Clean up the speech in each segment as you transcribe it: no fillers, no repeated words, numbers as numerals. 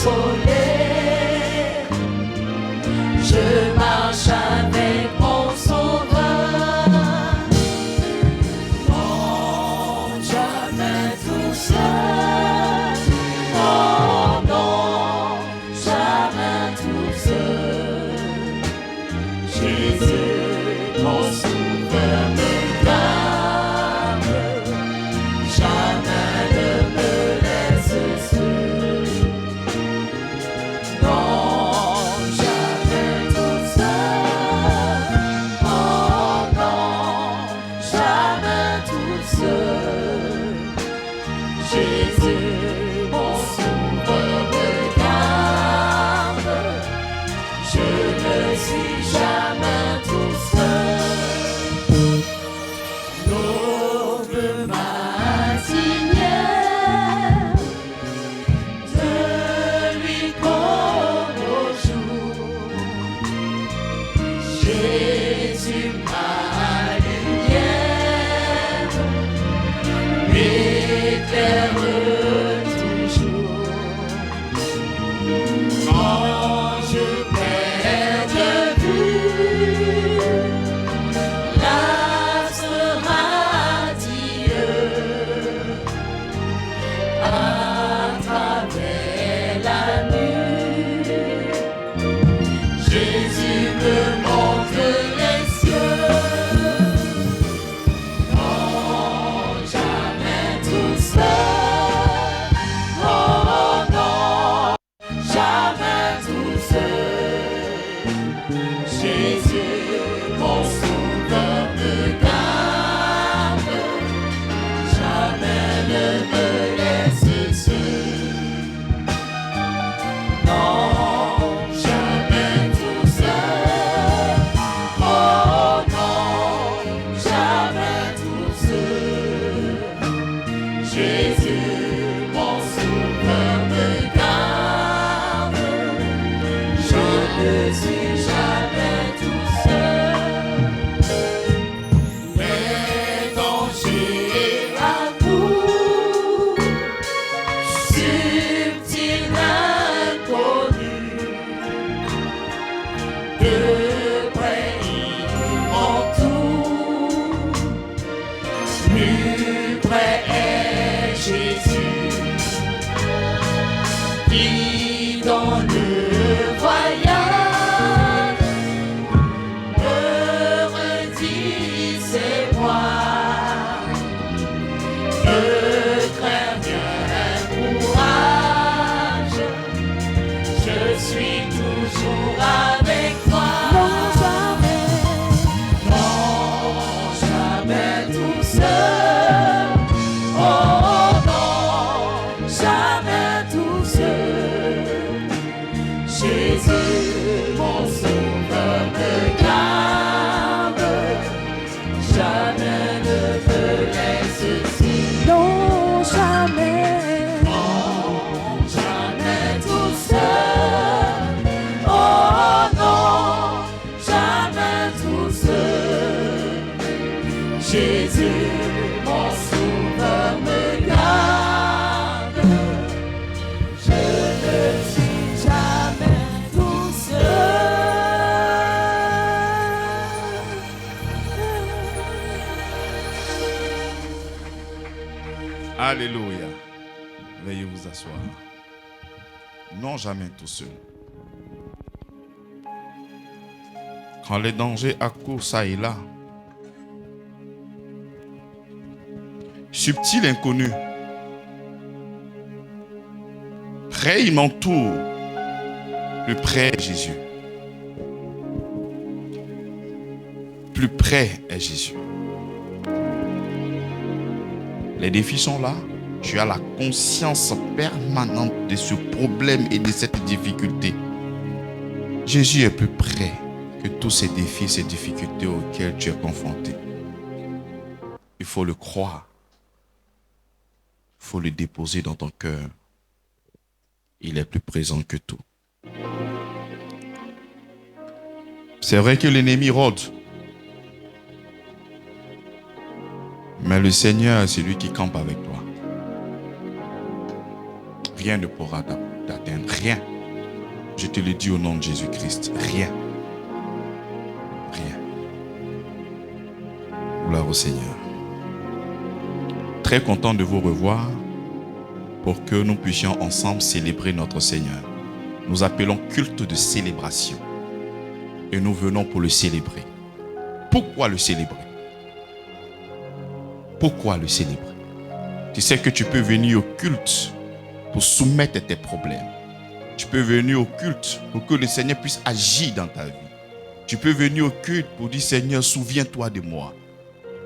consoler. Je marche avec mon Sauveur. Non, jamais tout seul. Oh non, jamais tout seul. Jésus, mon Sauveur me garde. Jamais ne me laisse seul. Non, jamais tout seul. Oh non, jamais tout seul. Jésus, mon Sauveur me garde. Je ne suis jamais tout seul. L'aube matinale, de lui comme au jour. Jésus, ma lumière, m'éclaire toujours. Quand je perds de vue l'astre radieux, à travers la nuit, Jésus me montre les cieux. Non, jamais tout seul. Oh non, jamais tout seul. Jésus, mon Sauveur me garde. Jamais ne me laisse seul. Non, jamais tout seul. Oh non, jamais tout seul. Jésus, mon Sauveur me garde. Je ne suis jamais tout seul. Les dangers à tout, subtil inconnu, de près ils m'entourent. Plus près est Jésus, qui dans le voyage me redit ses voix. Ne crains rien, courage, je suis toujours avec toi. Non, jamais tout seul. Oh non, jamais tout seul. Jésus, mon Sauveur me garde. Jamais ne me laisse seul. Non, jamais. Non, jamais tout seul. Oh non, jamais tout seul. Jésus, mon Sauveur me garde. Je ne suis jamais tout seul. Alléluia. Veuillez vous asseoir. Non, jamais tout seul. Quand les dangers accourent ça et là, subtil inconnu, près il m'entoure, plus près est Jésus. Plus près est Jésus. Les défis sont là. Tu as la conscience permanente de ce problème et de cette difficulté. Jésus est plus près que tous ces défis, ces difficultés auxquelles tu es confronté. Il faut le croire. Il faut le déposer dans ton cœur. Il est plus présent que tout. C'est vrai que l'ennemi rôde. Mais le Seigneur, c'est lui qui campe avec toi. Rien ne pourra d'atteindre. Rien. Je te le dis au nom de Jésus-Christ. Rien. Rien. Gloire au Seigneur. Très content de vous revoir pour que nous puissions ensemble célébrer notre Seigneur. Nous appelons culte de célébration. Et nous venons pour le célébrer. Pourquoi le célébrer? Pourquoi le célébrer? Tu sais que tu peux venir au culte pour soumettre tes problèmes. Tu peux venir au culte pour que le Seigneur puisse agir dans ta vie. Tu peux venir au culte pour dire, Seigneur, souviens-toi de moi.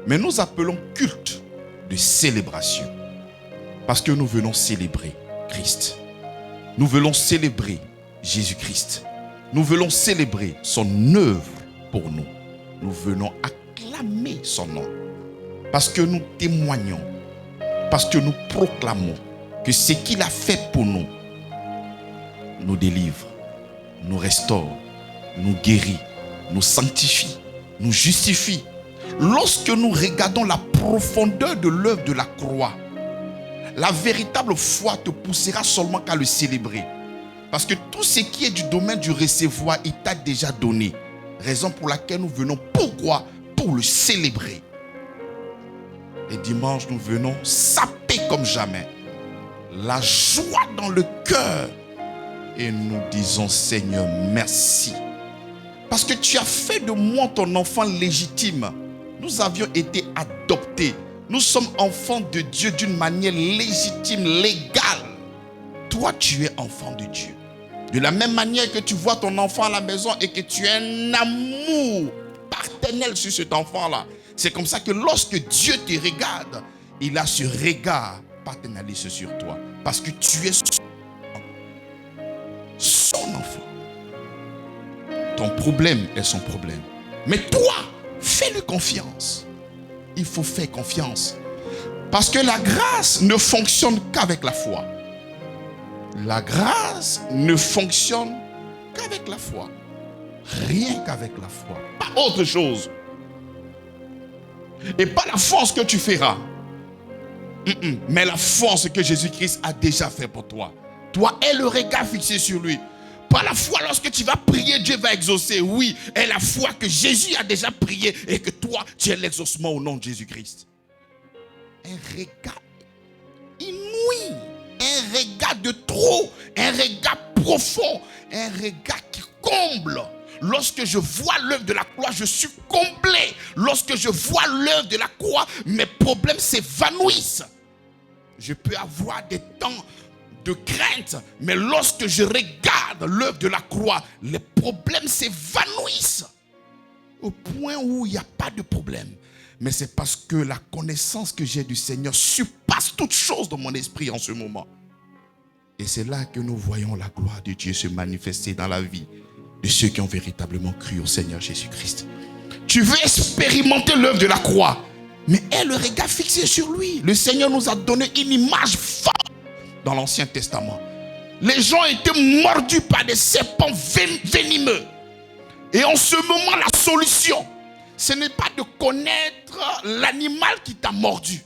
Mais nous appelons culte de célébration. Parce que nous venons célébrer Christ. Nous venons célébrer Jésus-Christ. Nous venons célébrer son œuvre pour nous. Nous venons acclamer son nom. Parce que nous témoignons. Parce que nous proclamons que ce qu'il a fait pour nous nous délivre, nous restaure, nous guérit, nous sanctifie, nous justifie. Lorsque nous regardons la profondeur de l'œuvre de la croix, la véritable foi te poussera seulement qu'à le célébrer. Parce que tout ce qui est du domaine du recevoir, il t'a déjà donné. Raison pour laquelle nous venons. Pourquoi? Pour le célébrer. Les dimanches, nous venons saper comme jamais. La joie dans le cœur. Et nous disons, Seigneur, merci. Parce que tu as fait de moi ton enfant légitime. Nous avions été adoptés. Nous sommes enfants de Dieu d'une manière légitime, légale. Toi, tu es enfant de Dieu. De la même manière que tu vois ton enfant à la maison et que tu as un amour paternel sur cet enfant-là. C'est comme ça que lorsque Dieu te regarde, il a ce regard paternaliste sur toi. Parce que tu es son enfant. Ton problème est son problème. Mais toi, fais-le confiance. Il faut faire confiance. Parce que la grâce ne fonctionne qu'avec la foi. La grâce ne fonctionne qu'avec la foi. Rien qu'avec la foi. Pas autre chose. Et pas la force que tu feras. Mais la force que Jésus-Christ a déjà fait pour toi. Toi, aie le regard fixé sur lui. Pas la foi lorsque tu vas prier, Dieu va exaucer. Oui, et la foi que Jésus a déjà prié et que toi, tu as l'exaucement au nom de Jésus-Christ. Un regard inouï, un regard de trop, un regard profond, un regard qui comble. Lorsque je vois l'œuvre de la croix, je suis comblé. Lorsque je vois l'œuvre de la croix, mes problèmes s'évanouissent. Je peux avoir des temps de crainte, mais lorsque je regarde l'œuvre de la croix, les problèmes s'évanouissent au point où il n'y a pas de problème. Mais c'est parce que la connaissance que j'ai du Seigneur surpasse toute chose dans mon esprit en ce moment. Et c'est là que nous voyons la gloire de Dieu se manifester dans la vie de ceux qui ont véritablement cru au Seigneur Jésus-Christ. Tu veux expérimenter l'œuvre de la croix, mais aie le regard fixé sur lui. Le Seigneur nous a donné une image forte dans l'Ancien Testament. Les gens étaient mordus par des serpents venimeux. Et en ce moment, la solution, ce n'est pas de connaître l'animal qui t'a mordu.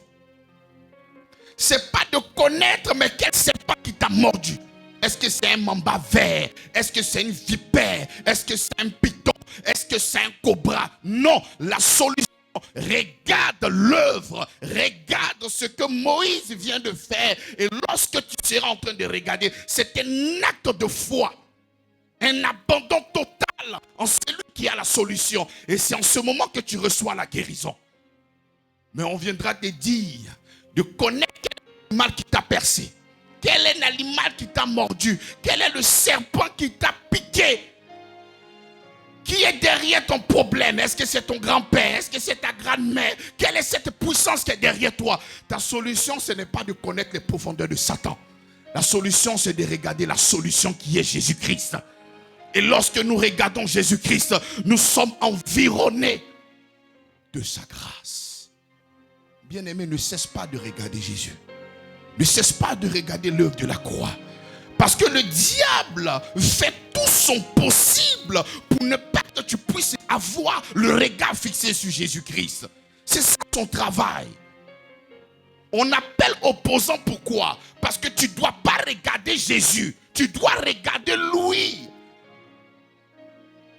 C'est pas de connaître, mais quel serpent qui t'a mordu. Est-ce que c'est un mamba vert? Est-ce que c'est une vipère? Est-ce que c'est un python? Est-ce que c'est un cobra? Non, la solution, regarde l'œuvre, regarde ce que Moïse vient de faire. Et lorsque tu seras en train de regarder, c'est un acte de foi, un abandon total en celui qui a la solution. Et c'est en ce moment que tu reçois la guérison. Mais on viendra te dire de connaître quel animal qui t'a percé. Quel est l'animal qui t'a mordu? Quel est le serpent qui t'a piqué? Qui est derrière ton problème? Est-ce que c'est ton grand-père? Est-ce que c'est ta grand-mère? Quelle est cette puissance qui est derrière toi? Ta solution, ce n'est pas de connaître les profondeurs de Satan. La solution, c'est de regarder la solution qui est Jésus-Christ. Et lorsque nous regardons Jésus-Christ, nous sommes environnés de sa grâce. Bien-aimé, ne cesse pas de regarder Jésus. Ne cesse pas de regarder l'œuvre de la croix. Parce que le diable fait tout son possible pour ne pas que tu puisses avoir le regard fixé sur Jésus-Christ. C'est ça son travail. On appelle opposant pourquoi? Parce Parce que tu ne dois pas regarder Jésus. Tu dois regarder lui.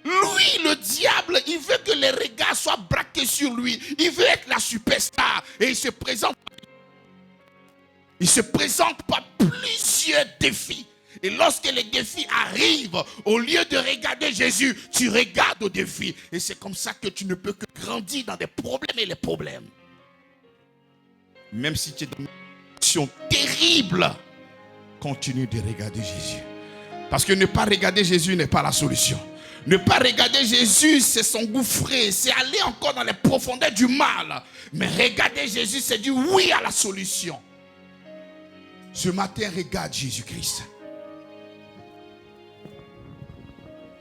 Lui, le diable, il veut que les regards soient braqués sur lui. Il veut être la superstar. Et il se présente par plusieurs défis. Et lorsque les défis arrivent, au lieu de regarder Jésus, tu regardes aux défis. Et c'est comme ça que tu ne peux que grandir dans des problèmes et les problèmes. Même si tu es dans une situation terrible, continue de regarder Jésus. Parce que ne pas regarder Jésus n'est pas la solution. Ne pas regarder Jésus, c'est s'engouffrer, c'est aller encore dans les profondeurs du mal. Mais regarder Jésus, c'est dire oui à la solution. Ce matin, regarde Jésus-Christ.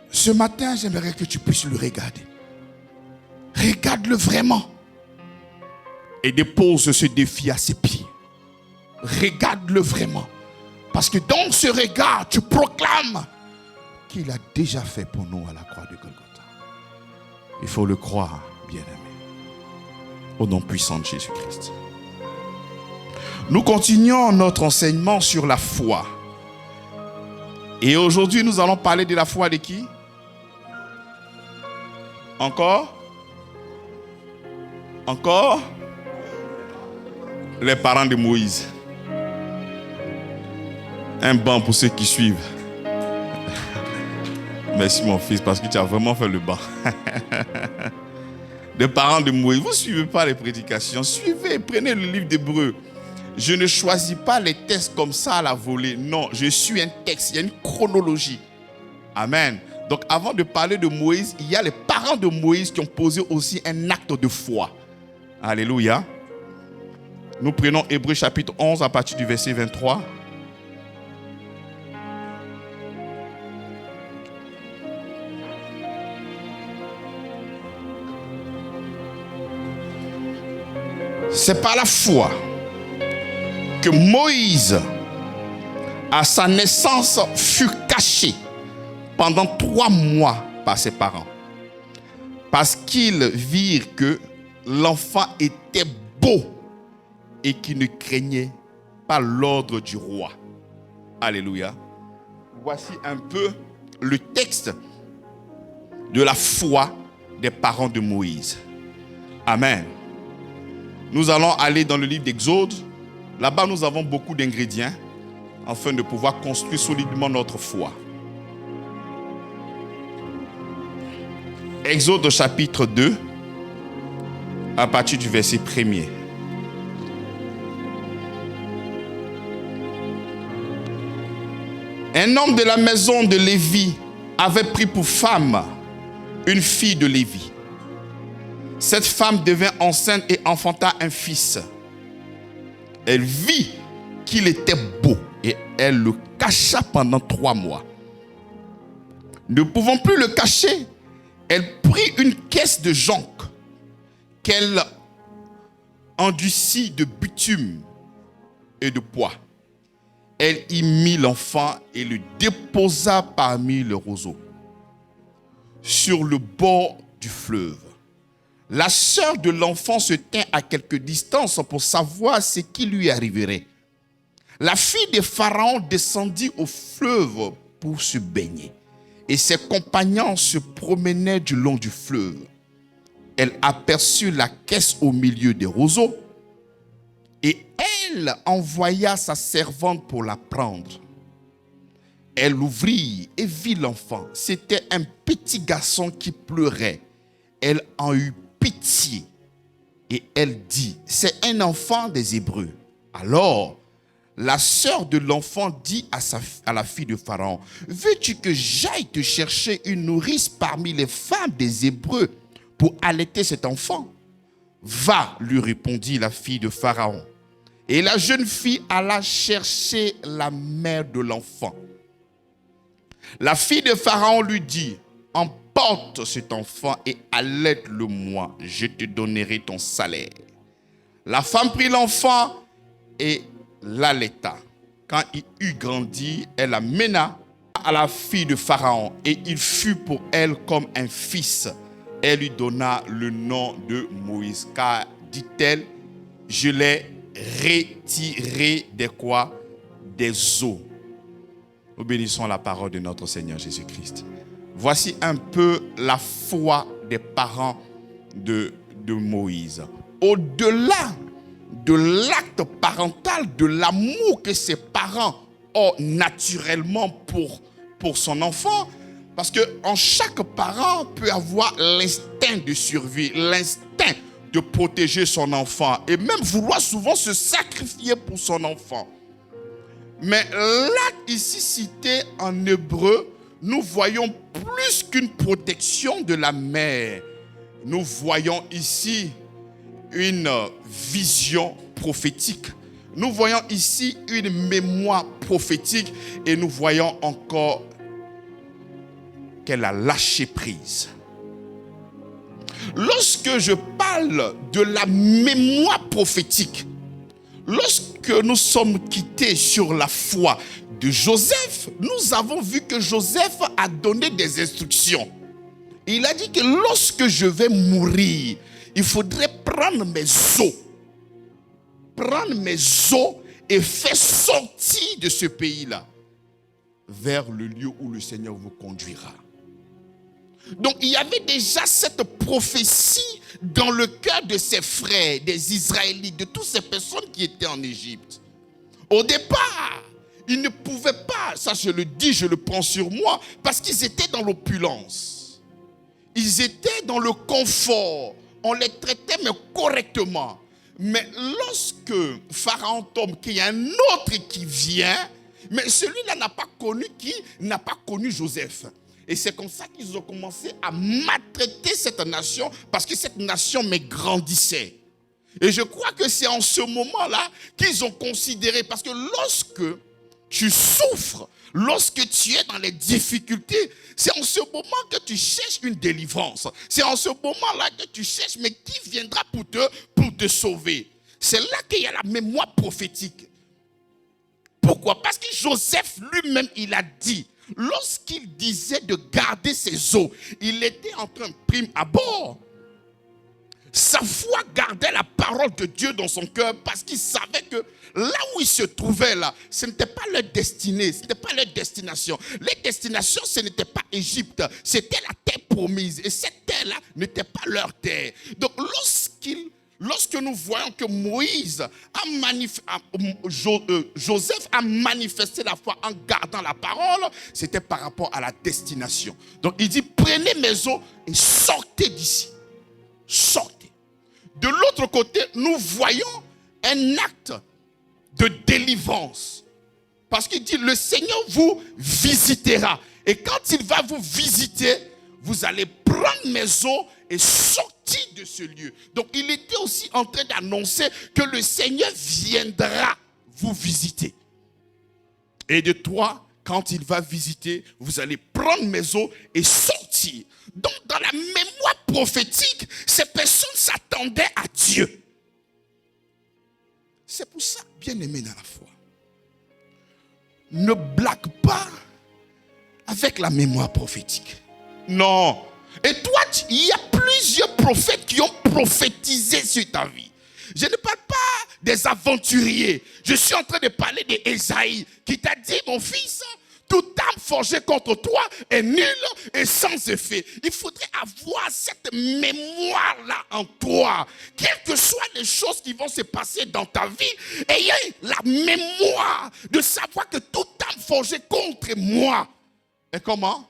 Ce matin, j'aimerais que tu puisses le regarder. Regarde-le vraiment. Et dépose ce défi à ses pieds. Regarde-le vraiment. Parce que dans ce regard, tu proclames qu'il a déjà fait pour nous à la croix de Golgotha. Il faut le croire, bien-aimé. Au nom puissant de Jésus-Christ. Nous continuons notre enseignement sur la foi. Et aujourd'hui, nous allons parler de la foi de qui? Encore? Encore? Les parents de Moïse. Un banc pour ceux qui suivent. Merci mon fils, parce que tu as vraiment fait le banc. Les parents de Moïse, vous ne suivez pas les prédications. Suivez, prenez le livre d'Hébreux. Je ne choisis pas les textes comme ça à la volée. Non, je suis un texte, il y a une chronologie. Amen. Donc avant de parler de Moïse, il y a les parents de Moïse qui ont posé aussi un acte de foi. Alléluia. Nous prenons Hébreux chapitre 11 à partir du verset 23. C'est par la foi que Moïse, à sa naissance, fut caché pendant 3 mois par ses parents. Parce qu'ils virent que l'enfant était beau et qu'il ne craignait pas l'ordre du roi. Alléluia. Voici un peu le texte de la foi des parents de Moïse. Amen. Nous allons aller dans le livre d'Exode. Là-bas, nous avons beaucoup d'ingrédients afin de pouvoir construire solidement notre foi. Exode chapitre 2, à partir du verset 1er. Un homme de la maison de Lévi avait pris pour femme une fille de Lévi. Cette femme devint enceinte et enfanta un fils. Elle vit qu'il était beau et elle le cacha pendant 3 mois. Ne pouvant plus le cacher, elle prit une caisse de jonc qu'elle endurcit de bitume et de pois. Elle y mit l'enfant et le déposa parmi les roseaux, sur le bord du fleuve. La sœur de l'enfant se tint à quelque distance pour savoir ce qui lui arriverait. La fille de Pharaon descendit au fleuve pour se baigner, et ses compagnons se promenaient du long du fleuve. Elle aperçut la caisse au milieu des roseaux, et elle envoya sa servante pour la prendre. Elle l'ouvrit et vit l'enfant. C'était un petit garçon qui pleurait. Elle en eut pitié et elle dit: c'est un enfant des Hébreux. Alors la sœur de l'enfant dit à la fille de Pharaon: veux-tu que j'aille te chercher une nourrice parmi les femmes des Hébreux pour allaiter cet enfant? Va, lui répondit la fille de Pharaon. Et la jeune fille alla chercher la mère de l'enfant. La fille de Pharaon lui dit: emporte cet enfant et allaite-le-moi, je te donnerai ton salaire. La femme prit l'enfant et l'allaita. Quand il eut grandi, elle l'amena à la fille de Pharaon et il fut pour elle comme un fils. Elle lui donna le nom de Moïse, car, dit-elle, je l'ai retiré des quoi? des eaux. Nous bénissons la parole de notre Seigneur Jésus-Christ. Voici un peu la foi des parents de Moïse. Au-delà de l'acte parental, de l'amour que ses parents ont naturellement pour son enfant, parce qu'en chaque parent peut avoir l'instinct de survie, l'instinct de protéger son enfant et même vouloir souvent se sacrifier pour son enfant. Mais l'acte ici cité en hébreu, nous voyons plus qu'une protection de la mère. Nous voyons ici une vision prophétique. Nous voyons ici une mémoire prophétique et nous voyons encore qu'elle a lâché prise. Lorsque je parle de la mémoire prophétique, lorsque nous sommes quittés sur la foi de Joseph, nous avons vu que Joseph a donné des instructions. Il a dit que lorsque je vais mourir, il faudrait prendre mes os et faire sortir de ce pays-là vers le lieu où le Seigneur vous conduira. Donc il y avait déjà cette prophétie dans le cœur de ses frères, des Israélites, de toutes ces personnes qui étaient en Égypte. Au départ, ils ne pouvaient pas, ça je le dis, je le prends sur moi, parce qu'ils étaient dans l'opulence. Ils étaient dans le confort. On les traitait mais correctement. Mais lorsque Pharaon tombe, qu'il y a un autre qui vient, mais celui-là n'a pas connu Joseph. Et c'est comme ça qu'ils ont commencé à maltraiter cette nation, parce que cette nation grandissait. Et je crois que c'est en ce moment-là qu'ils ont considéré, parce que lorsque tu souffres, lorsque tu es dans les difficultés, c'est en ce moment que tu cherches une délivrance. C'est en ce moment-là que tu cherches, mais qui viendra pour te sauver? C'est là qu'il y a la mémoire prophétique. Pourquoi? Parce que Joseph lui-même, il a dit, lorsqu'il disait de garder ses os, il était en train, prime abord, sa foi gardait la parole de Dieu dans son cœur, parce qu'il savait que là où il se trouvait là, ce n'était pas leur destinée, ce n'était pas leur destination. Les destinations, ce n'était pas Égypte, c'était la terre promise. Et cette terre-là n'était pas leur terre. Donc lorsque nous voyons que Joseph a manifesté la foi en gardant la parole, c'était par rapport à la destination. Donc il dit, prenez mes os et sortez d'ici. Sortez. De l'autre côté, nous voyons un acte de délivrance. Parce qu'il dit, le Seigneur vous visitera. Et quand il va vous visiter, vous allez prendre mes os et sortir de ce lieu. Donc il était aussi en train d'annoncer que le Seigneur viendra vous visiter. Et de toi, quand il va visiter, vous allez prendre mes os et sortir. Donc dans la mémoire prophétique, ces personnes s'attendaient à Dieu. C'est pour ça, bien-aimé dans la foi, ne blague pas avec la mémoire prophétique. Non. Et toi, il y a plusieurs prophètes qui ont prophétisé sur ta vie. Je ne parle pas des aventuriers. Je suis en train de parler d'Ésaïe qui t'a dit, mon fils, toute arme forgée contre toi est nulle et sans effet. Il faudrait avoir cette mémoire-là en toi. Quelles que soient les choses qui vont se passer dans ta vie, ayez la mémoire de savoir que toute arme forgée contre moi est comment?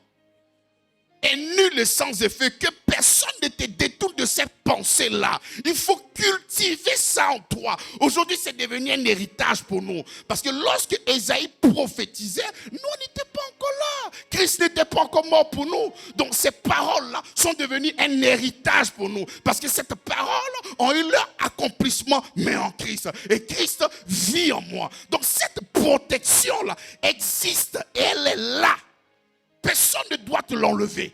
Est nul et sans effet, que personne ne te détourne de cette pensée-là. Il faut cultiver ça en toi. Aujourd'hui, c'est devenu un héritage pour nous. Parce que lorsque Ésaïe prophétisait, nous n'étions pas encore là. Christ n'était pas encore mort pour nous. Donc ces paroles-là sont devenues un héritage pour nous. Parce que ces paroles ont eu leur accomplissement, mais en Christ. Et Christ vit en moi. Donc cette protection-là existe et elle est là. Personne ne doit te l'enlever.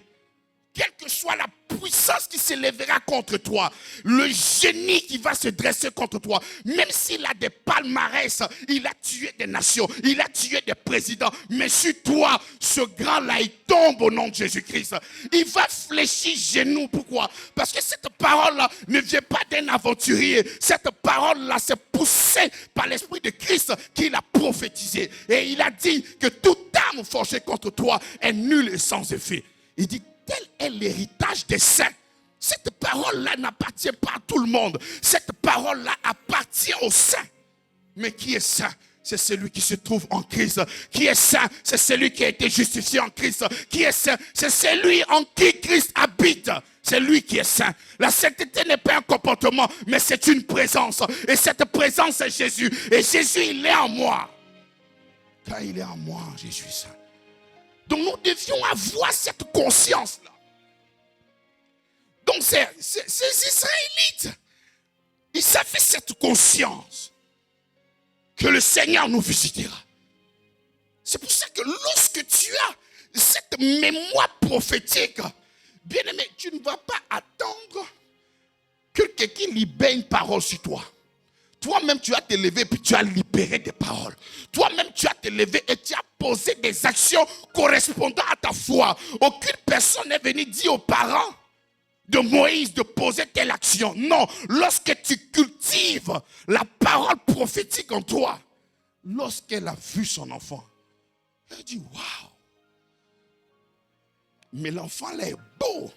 Quelle que soit la puissance qui s'élèvera contre toi, le génie qui va se dresser contre toi, même s'il a des palmarès, il a tué des nations, il a tué des présidents, mais sur toi, ce grand-là, il tombe au nom de Jésus-Christ. Il va fléchir genoux. Pourquoi? Parce que cette parole-là ne vient pas d'un aventurier. Cette parole-là, c'est poussée par l'Esprit de Christ qui l'a prophétisé. Et il a dit que toute arme forgée contre toi est nulle et sans effet. Il dit, tel est l'héritage des saints. Cette parole-là n'appartient pas à tout le monde. Cette parole-là appartient aux saints. Mais qui est saint? C'est celui qui se trouve en Christ. Qui est saint? C'est celui qui a été justifié en Christ. Qui est saint? C'est celui en qui Christ habite. C'est lui qui est saint. La sainteté n'est pas un comportement, mais c'est une présence. Et cette présence, c'est Jésus. Et Jésus, il est en moi. Quand il est en moi, je suis saint. Donc nous devions avoir cette conscience-là. Donc ces Israélites, ils avaient cette conscience que le Seigneur nous visitera. C'est pour ça que lorsque tu as cette mémoire prophétique, bien aimé, tu ne vas pas attendre que quelqu'un libère une parole sur toi. Toi-même, tu as te lever puis tu as libéré des paroles. Toi-même, tu as te levé et tu as posé des actions correspondant à ta foi. Aucune personne n'est venue dire aux parents de Moïse de poser telle action. Non, lorsque tu cultives la parole prophétique en toi, lorsqu'elle a vu son enfant, elle dit waouh, mais l'enfant là est beau.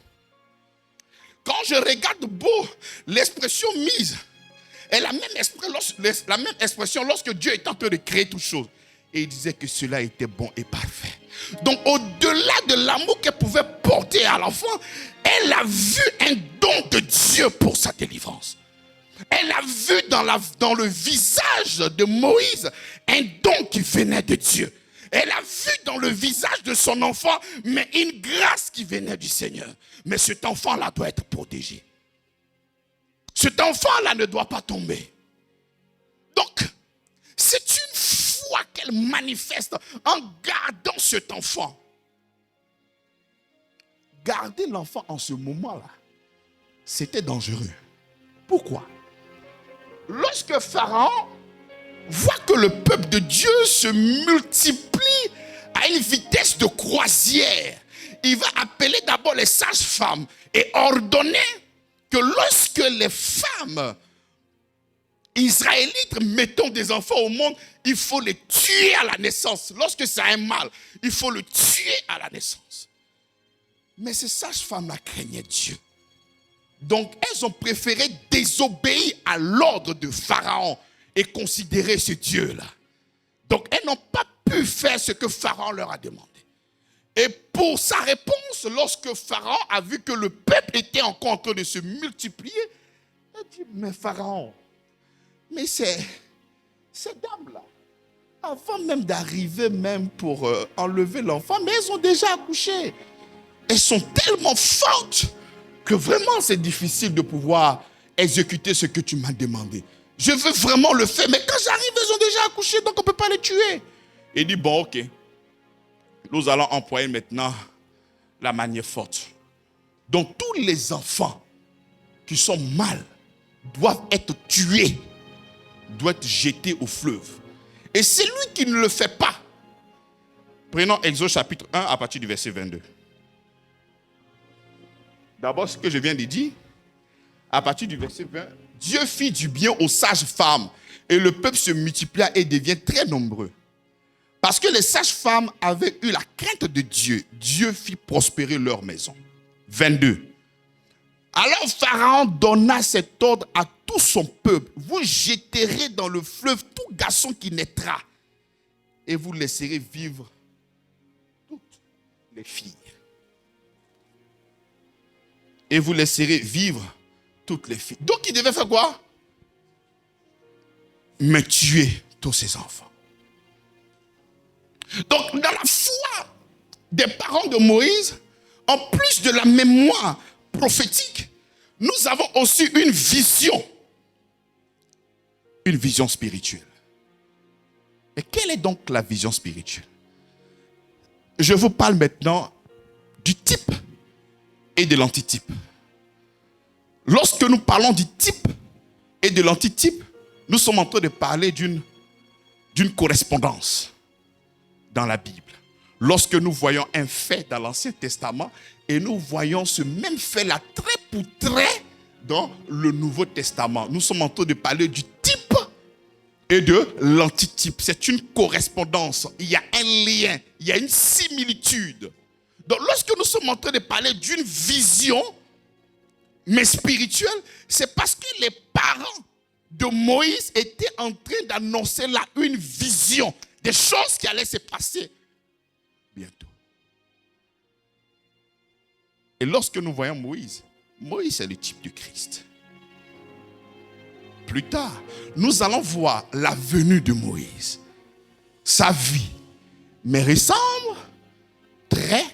Quand je regarde beau, l'expression mise est la même expression lorsque Dieu est en train de créer toutes choses. Et il disait que cela était bon et parfait. Donc au-delà de l'amour qu'elle pouvait porter à l'enfant, elle a vu un don de Dieu pour sa délivrance. Elle a vu dans le visage de Moïse un don qui venait de Dieu. Elle a vu dans le visage de son enfant, mais une grâce qui venait du Seigneur. Mais cet enfant-là doit être protégé. Cet enfant-là ne doit pas tomber. Donc, c'est une foi qu'elle manifeste en gardant cet enfant. Garder l'enfant en ce moment-là, c'était dangereux. Pourquoi? Lorsque Pharaon voit que le peuple de Dieu se multiplie à une vitesse de croisière, il va appeler d'abord les sages-femmes et ordonner que lorsque les femmes israélites mettent des enfants au monde, il faut les tuer à la naissance. Lorsque c'est un mâle, il faut le tuer à la naissance. Mais ces sages-femmes-là craignaient Dieu. Donc, elles ont préféré désobéir à l'ordre de Pharaon et considérer ce Dieu-là. Donc, elles n'ont pas pu faire ce que Pharaon leur a demandé. Et pour sa réponse, lorsque Pharaon a vu que le peuple était encore en train de se multiplier, il a dit, mais Pharaon, mais ces dames-là, avant même d'arriver même pour enlever l'enfant, mais elles ont déjà accouché. Elles sont tellement fortes que vraiment c'est difficile de pouvoir exécuter ce que tu m'as demandé. Je veux vraiment le faire, mais quand j'arrive, elles ont déjà accouché, donc on ne peut pas les tuer. Il dit, bon, ok. Nous allons employer maintenant la manière forte. Donc tous les enfants qui sont mâles doivent être tués, doivent être jetés au fleuve. Et celui qui ne le fait pas, prenons Exode chapitre 1 à partir du verset 22. D'abord, ce que je viens de dire, à partir du verset 20, Dieu fit du bien aux sages femmes et le peuple se multiplia et devient très nombreux. Parce que les sages-femmes avaient eu la crainte de Dieu, Dieu fit prospérer leur maison. 22. Alors Pharaon donna cet ordre à tout son peuple. Vous jetterez dans le fleuve tout garçon qui naîtra et vous laisserez vivre toutes les filles. Et vous laisserez vivre toutes les filles. Donc il devait faire quoi? Mais tuer tous ses enfants. Donc, dans la foi des parents de Moïse, en plus de la mémoire prophétique, nous avons aussi une vision spirituelle. Et quelle est donc la vision spirituelle? Je vous parle maintenant du type et de l'antitype. Lorsque nous parlons du type et de l'antitype, nous sommes en train de parler d'une correspondance dans la Bible. Lorsque nous voyons un fait dans l'Ancien Testament et nous voyons ce même fait-là trait pour trait dans le Nouveau Testament, nous sommes en train de parler du type et de l'antitype. C'est une correspondance, il y a un lien, il y a une similitude. Donc lorsque nous sommes en train de parler d'une vision, mais spirituelle, c'est parce que les parents de Moïse étaient en train d'annoncer là une vision, des choses qui allaient se passer bientôt. Et lorsque nous voyons Moïse, Moïse est le type du Christ. Plus tard, nous allons voir la venue de Moïse. Sa vie, mais ressemble trait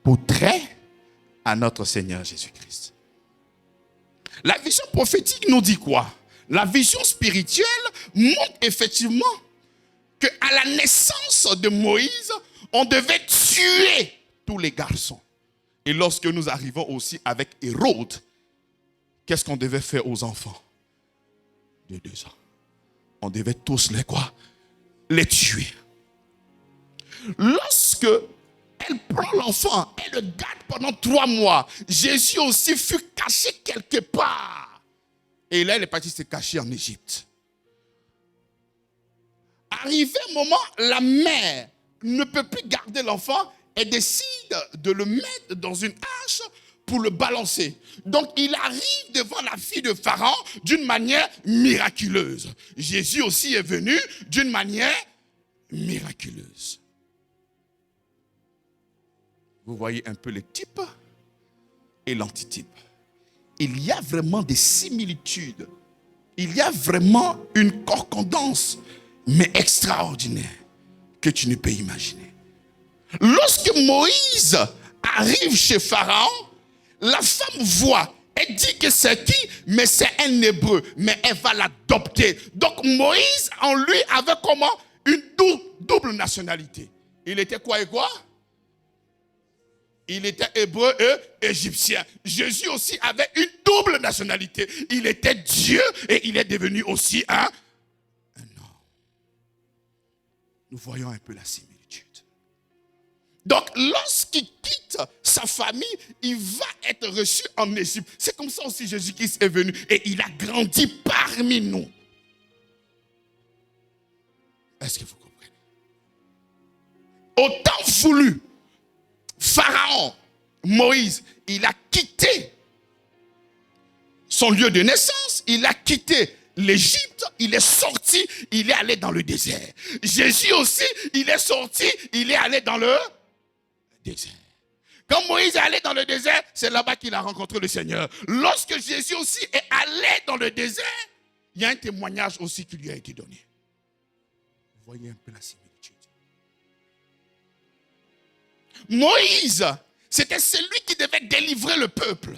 pour trait à notre Seigneur Jésus-Christ. La vision prophétique nous dit quoi? La vision spirituelle montre effectivement qu'à la naissance de Moïse, on devait tuer tous les garçons. Et lorsque nous arrivons aussi avec Hérode, qu'est-ce qu'on devait faire aux enfants de 2 ans? On devait tous les tuer. Lorsque elle prend l'enfant, elle le garde pendant 3 mois, Jésus aussi fut caché quelque part. Et là, il est parti se cacher en Égypte. Arrivé un moment, la mère ne peut plus garder l'enfant et décide de le mettre dans une hache pour le balancer. Donc, il arrive devant la fille de Pharaon d'une manière miraculeuse. Jésus aussi est venu d'une manière miraculeuse. Vous voyez un peu le type et l'antitype. Il y a vraiment des similitudes. Il y a vraiment une concordance, mais extraordinaire, que tu ne peux imaginer. Lorsque Moïse arrive chez Pharaon, la femme voit, elle dit que c'est qui? Mais c'est un Hébreu, mais elle va l'adopter. Donc Moïse, en lui, avait comment? Une double nationalité. Il était quoi et quoi? Il était hébreu et égyptien. Jésus aussi avait une double nationalité. Il était Dieu et il est devenu aussi un homme. Nous voyons un peu la similitude. Donc, lorsqu'il quitte sa famille, il va être reçu en Égypte. C'est comme ça aussi Jésus-Christ est venu et il a grandi parmi nous. Est-ce que vous comprenez? Au temps voulu, Pharaon, Moïse, il a quitté son lieu de naissance, il a quitté l'Égypte, il est sorti, il est allé dans le désert. Jésus aussi, il est sorti, il est allé dans le désert. Quand Moïse est allé dans le désert, c'est là-bas qu'il a rencontré le Seigneur. Lorsque Jésus aussi est allé dans le désert, il y a un témoignage aussi qui lui a été donné. Vous voyez un peu la similitude. Moïse, c'était celui qui devait délivrer le peuple.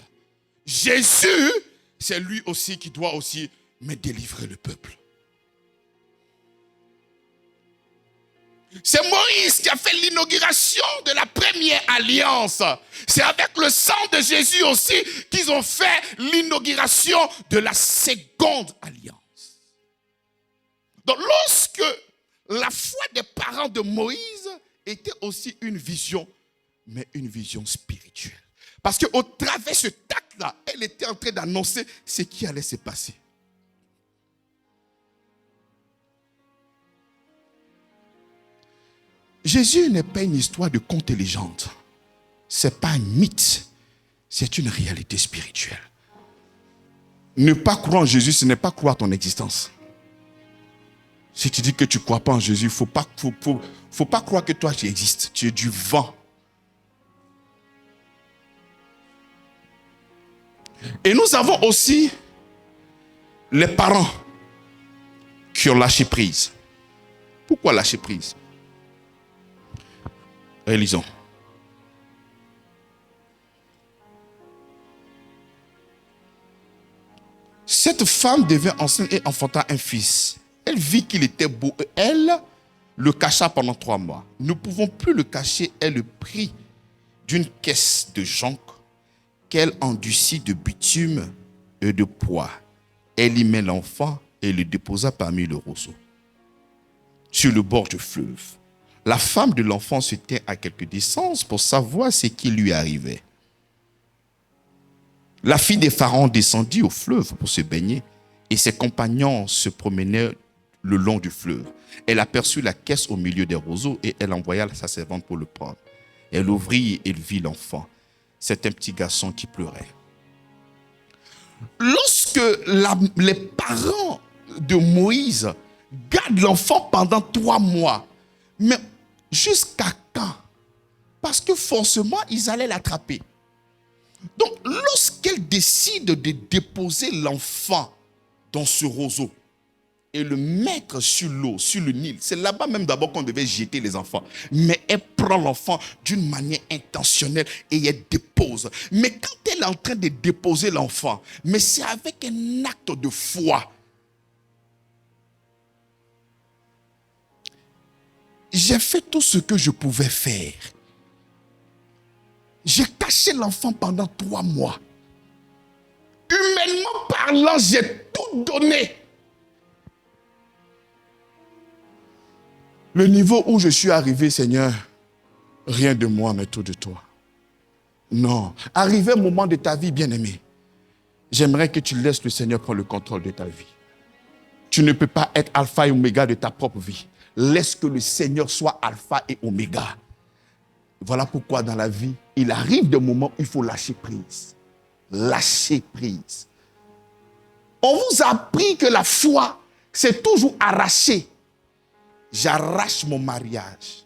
Jésus, c'est lui aussi qui doit aussi me délivrer le peuple. C'est Moïse qui a fait l'inauguration de la première alliance. C'est avec le sang de Jésus aussi qu'ils ont fait l'inauguration de la seconde alliance. Donc lorsque la foi des parents de Moïse était aussi une vision, mais une vision spirituelle. Parce qu'au travers de ce acte-là, elle était en train d'annoncer ce qui allait se passer. Jésus n'est pas une histoire de conte et légende. Ce n'est pas un mythe, c'est une réalité spirituelle. Ne pas croire en Jésus, ce n'est pas croire ton existence. Si tu dis que tu ne crois pas en Jésus, il ne faut pas croire que toi tu existes. Tu es du vent. Et nous avons aussi les parents qui ont lâché prise. Pourquoi lâcher prise? Relisons. Cette femme devint enceinte et enfanta un fils. Elle vit qu'il était beau. Elle le cacha pendant 3 mois. Ne pouvant plus le cacher, elle le prit d'une caisse de jonc qu'elle endurcit de bitume et de pois. Elle y met l'enfant et le déposa parmi le roseau, sur le bord du fleuve. La femme de l'enfant se tint à quelque distance pour savoir ce qui lui arrivait. La fille des pharaons descendit au fleuve pour se baigner et ses compagnons se promenaient le long du fleuve. Elle aperçut la caisse au milieu des roseaux et elle envoya sa servante pour le prendre. Elle ouvrit et vit l'enfant. C'est un petit garçon qui pleurait. Lorsque les parents de Moïse gardent l'enfant pendant 3 mois, mais jusqu'à quand? Parce que forcément, ils allaient l'attraper. Donc, lorsqu'elle décide de déposer l'enfant dans ce roseau et le mettre sur l'eau, sur le Nil, c'est là-bas même d'abord qu'on devait jeter les enfants. Mais elle prend l'enfant d'une manière intentionnelle et elle dépose. Mais quand elle est en train de déposer l'enfant, mais c'est avec un acte de foi. J'ai fait tout ce que je pouvais faire. J'ai caché l'enfant pendant 3 mois. Humainement parlant, j'ai tout donné. Le niveau où je suis arrivé, Seigneur, rien de moi, mais tout de toi. Non. Arrivé au moment de ta vie, bien-aimé, j'aimerais que tu laisses le Seigneur prendre le contrôle de ta vie. Tu ne peux pas être alpha et oméga de ta propre vie. Laisse que le Seigneur soit alpha et oméga. Voilà pourquoi dans la vie, il arrive des moments où il faut lâcher prise. Lâcher prise. On vous a appris que la foi, c'est toujours arracher. J'arrache mon mariage.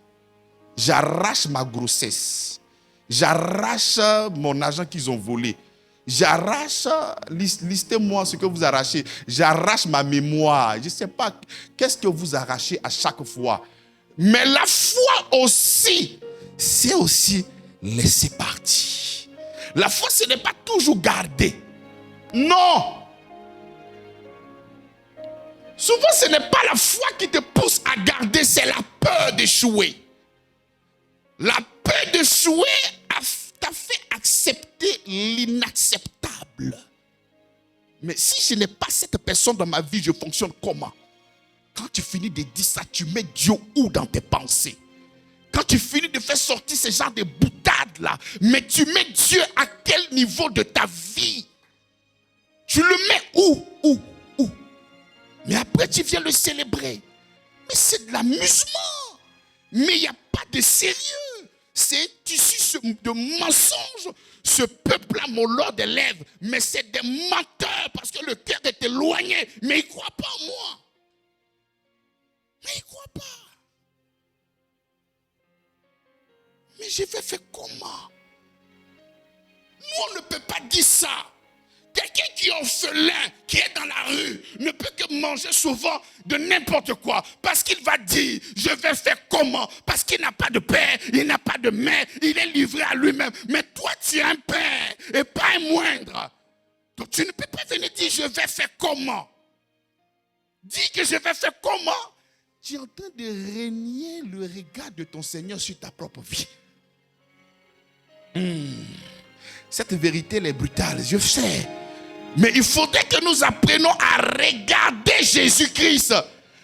J'arrache ma grossesse. J'arrache mon argent qu'ils ont volé. J'arrache, listez-moi ce que vous arrachez. J'arrache ma mémoire. Je ne sais pas qu'est-ce que vous arrachez à chaque fois. Mais la foi aussi, c'est aussi laisser partir. La foi, ce n'est pas toujours garder. Non. Souvent, ce n'est pas la foi qui te pousse à garder, c'est la peur d'échouer. La peur d'échouer t'a fait accepter l'inacceptable. Mais si je n'ai pas cette personne dans ma vie, je fonctionne comment? Quand tu finis de dire ça, tu mets Dieu où dans tes pensées? Quand tu finis de faire sortir ce genre de boutade là, mais tu mets Dieu à quel niveau de ta vie? Tu le mets où? Mais après tu viens le célébrer. Mais c'est de l'amusement. Mais il n'y a pas de sérieux. C'est issu de mensonges. Ce peuple-là m'honore des lèvres, mais c'est des menteurs parce que le cœur est éloigné. Mais ils ne croient pas en moi. Mais ils ne croient pas. Mais je vais faire comment? Nous, on ne peut pas dire ça. Quelqu'un qui est orphelin, qui est dans la rue, ne peut que manger souvent de n'importe quoi. Parce qu'il va dire, je vais faire comment? Parce qu'il n'a pas de père, il n'a pas de mère, il est livré à lui-même. Mais toi, tu es un père et pas un moindre. Donc tu ne peux pas venir dire, je vais faire comment? Dis que je vais faire comment? Tu es en train de régner le regard de ton Seigneur sur ta propre vie. Cette vérité, elle est brutale, je sais. Mais il faudrait que nous apprenions à regarder Jésus-Christ.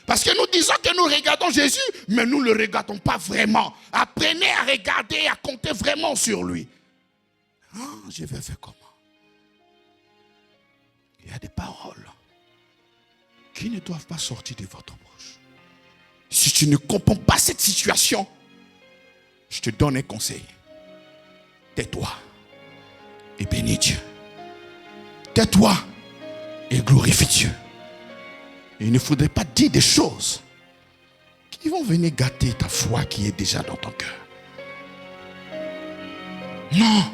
Parce que nous disons que nous regardons Jésus, mais nous ne le regardons pas vraiment. Apprenez à regarder et à compter vraiment sur lui. Ah, je vais faire comment? Il y a des paroles qui ne doivent pas sortir de votre bouche. Si tu ne comprends pas cette situation, je te donne un conseil. Tais-toi et bénis Dieu. Tais-toi et glorifie Dieu. Il ne faudrait pas dire des choses qui vont venir gâter ta foi qui est déjà dans ton cœur. Non.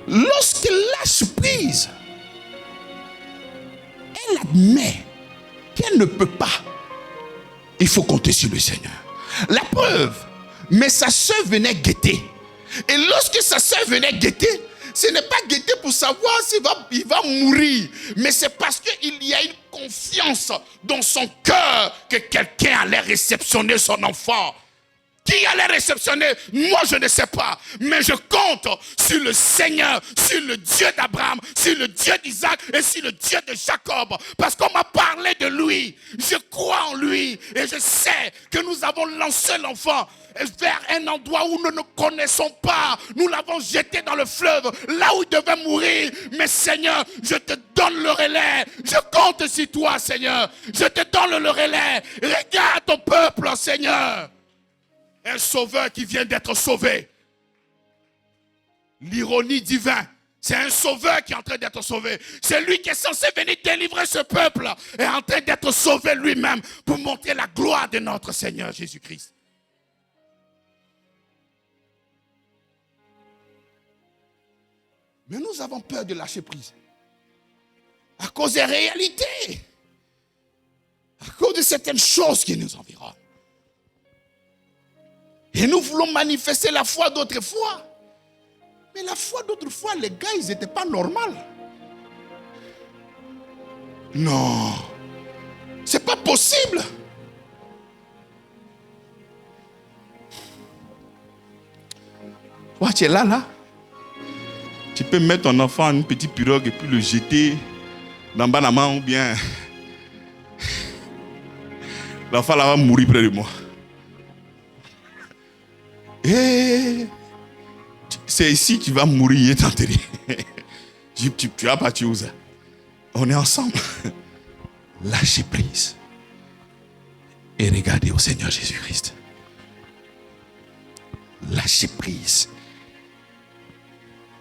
Lorsqu'elle lâche prise, elle admet qu'elle ne peut pas. Il faut compter sur le Seigneur. La preuve, mais sa soeur venait guetter. Et lorsque sa soeur venait guetter, ce n'est pas guetter pour savoir s'il va mourir, mais c'est parce qu'il y a une confiance dans son cœur que quelqu'un allait réceptionner son enfant. Qui allait réceptionner? Moi, je ne sais pas. Mais je compte sur le Seigneur, sur le Dieu d'Abraham, sur le Dieu d'Isaac et sur le Dieu de Jacob. Parce qu'on m'a parlé de lui. Je crois en lui. Et je sais que nous avons lancé l'enfant vers un endroit où nous ne connaissons pas. Nous l'avons jeté dans le fleuve, là où il devait mourir. Mais Seigneur, je te donne le relais. Je compte sur toi, Seigneur. Je te donne le relais. Regarde ton peuple, Seigneur. Un sauveur qui vient d'être sauvé. L'ironie divine, c'est un sauveur qui est en train d'être sauvé. C'est lui qui est censé venir délivrer ce peuple et est en train d'être sauvé lui-même pour montrer la gloire de notre Seigneur Jésus-Christ. Mais nous avons peur de lâcher prise. À cause des réalités. À cause de certaines choses qui nous environnent. Et nous voulons manifester la foi d'autrefois. Mais la foi d'autrefois, les gars, ils n'étaient pas normaux. Non. C'est pas possible. Ouais, tu es là. Tu peux mettre ton enfant en une petite pirogue et puis le jeter dans Banama ou bien l'enfant là va mourir près de moi. Et c'est ici que tu vas mourir et t'enterrer. Tu vas partir où ça? On est ensemble. Lâchez prise. Et regardez au Seigneur Jésus-Christ. Lâchez prise.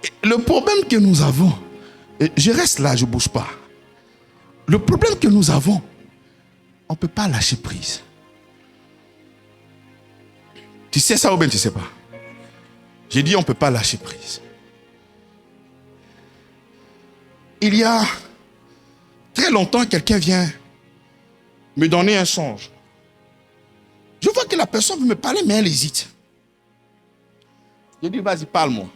Et le problème que nous avons, je reste là, je ne bouge pas. Le problème que nous avons, on ne peut pas lâcher prise. Tu sais ça ou bien tu ne sais pas? J'ai dit on ne peut pas lâcher prise. Il y a très longtemps, quelqu'un vient me donner un songe. Je vois que la personne veut me parler, mais elle hésite. Je dis, vas-y, parle-moi.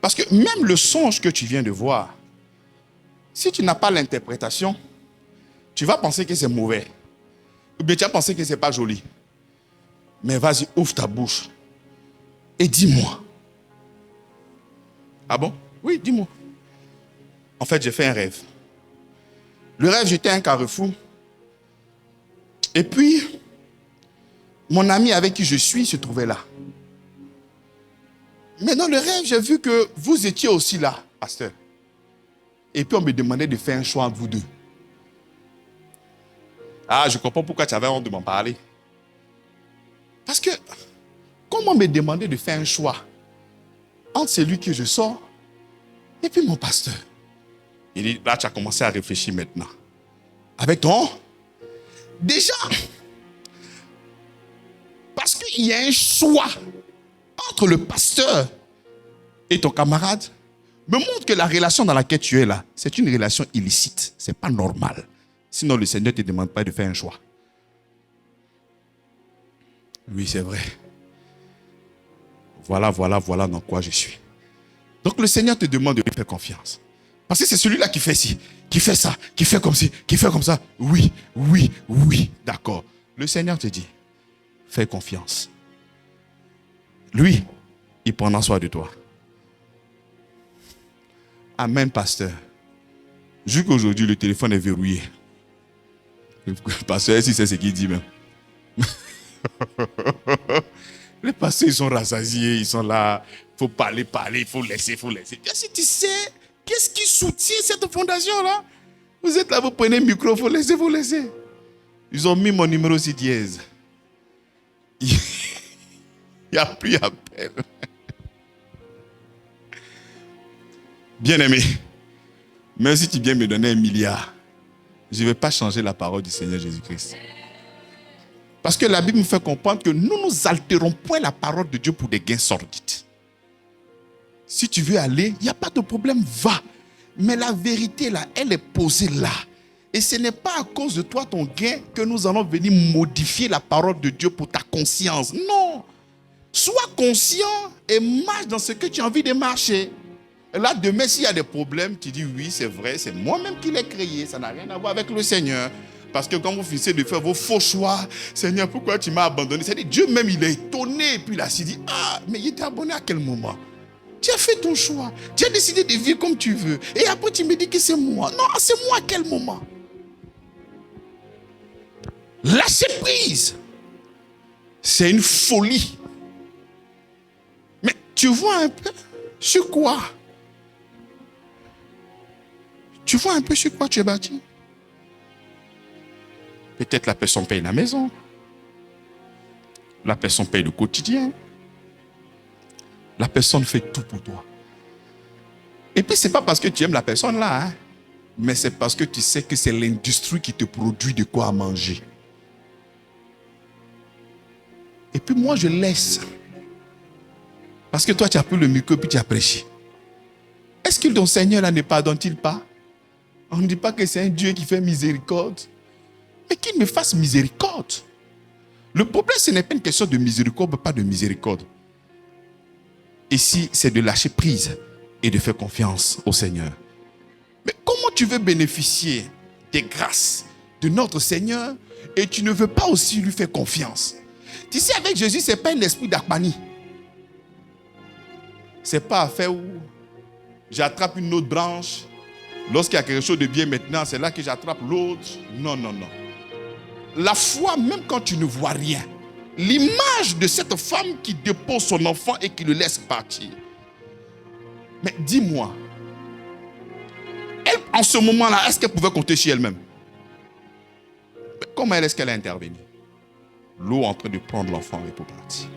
Parce que même le songe que tu viens de voir, si tu n'as pas l'interprétation, tu vas penser que c'est mauvais. Ou bien tu vas penser que ce n'est pas joli. Mais vas-y, ouvre ta bouche et dis-moi. Ah bon? Oui, dis-moi. En fait, j'ai fait un rêve. Le rêve, j'étais à un carrefour. Et puis, mon ami avec qui je suis se trouvait là. Mais dans le rêve, j'ai vu que vous étiez aussi là, pasteur. Et puis, on me demandait de faire un choix entre vous deux. Ah, je comprends pourquoi tu avais honte de m'en parler. Parce que, comment me demander de faire un choix entre celui que je sors et puis mon pasteur? Il dit, là, tu as commencé à réfléchir maintenant. Avec ton... Déjà, parce qu'il y a un choix entre le pasteur et ton camarade, me montre que la relation dans laquelle tu es là, c'est une relation illicite. Ce n'est pas normal. Sinon, le Seigneur ne te demande pas de faire un choix. Oui, c'est vrai. Voilà dans quoi je suis. Donc, le Seigneur te demande de lui faire confiance. Parce que c'est celui-là qui fait ci, qui fait ça, qui fait comme ci, qui fait comme ça. Oui, d'accord. Le Seigneur te dit, fais confiance. Lui, il prendra soin de toi. Amen, pasteur. Jusqu'aujourd'hui, le téléphone est verrouillé. Le pasteur, si c'est ce qu'il dit même. Les pasteurs, ils sont rassasiés, ils sont là. Il faut parler, il faut laisser. Bien si tu sais, qu'est-ce qui soutient cette fondation-là? Vous êtes là, vous prenez le micro, il faut laisser. Ils ont mis mon numéro sur dièse. Il n'y a plus appel. Bien-aimé, même si tu viens me donner 1 milliard, je ne vais pas changer la parole du Seigneur Jésus-Christ. Parce que la Bible nous fait comprendre que nous nous altérons point la parole de Dieu pour des gains sordides. Si tu veux aller, il n'y a pas de problème, va. Mais la vérité là, elle est posée là. Et ce n'est pas à cause de toi, ton gain, que nous allons venir modifier la parole de Dieu pour ta conscience. Non. Sois conscient et marche dans ce que tu as envie de marcher. Et là, demain, s'il y a des problèmes, tu dis oui, c'est vrai, c'est moi-même qui l'ai créé. Ça n'a rien à voir avec le Seigneur. Parce que quand vous finissez de faire vos faux choix, Seigneur, pourquoi tu m'as abandonné? C'est-à-dire, Dieu même, il est étonné. Et puis il a dit, ah, mais il t'a abandonné à quel moment? Tu as fait ton choix. Tu as décidé de vivre comme tu veux. Et après, tu me dis que c'est moi. Non, c'est moi à quel moment? Lâcher prise, c'est une folie. Mais tu vois un peu sur quoi? Tu vois un peu sur quoi tu es bâti? Peut-être la personne paye la maison. La personne paye le quotidien. La personne fait tout pour toi. Et puis, ce n'est pas parce que tu aimes la personne là, hein, mais c'est parce que tu sais que c'est l'industrie qui te produit de quoi manger. Et puis moi, je laisse. Parce que toi, tu as pris le micro puis tu as prêché. Est-ce que ton Seigneur là ne pardonne-t-il pas? On ne dit pas que c'est un Dieu qui fait miséricorde. Mais qu'il me fasse miséricorde. Le problème, ce n'est pas une question de miséricorde, pas de miséricorde. Ici, c'est de lâcher prise et de faire confiance au Seigneur. Mais comment tu veux bénéficier des grâces de notre Seigneur et tu ne veux pas aussi lui faire confiance? Tu sais, avec Jésus, ce n'est pas un esprit d'Akbani. Ce n'est pas à faire où j'attrape une autre branche. Lorsqu'il y a quelque chose de bien maintenant, c'est là que j'attrape l'autre. Non, non, non. La foi, même quand tu ne vois rien, l'image de cette femme qui dépose son enfant et qui le laisse partir. Mais dis-moi, elle, en ce moment-là, est-ce qu'elle pouvait compter sur elle-même? Mais comment est-ce qu'elle a intervenu? L'eau en train de prendre l'enfant et pour partir.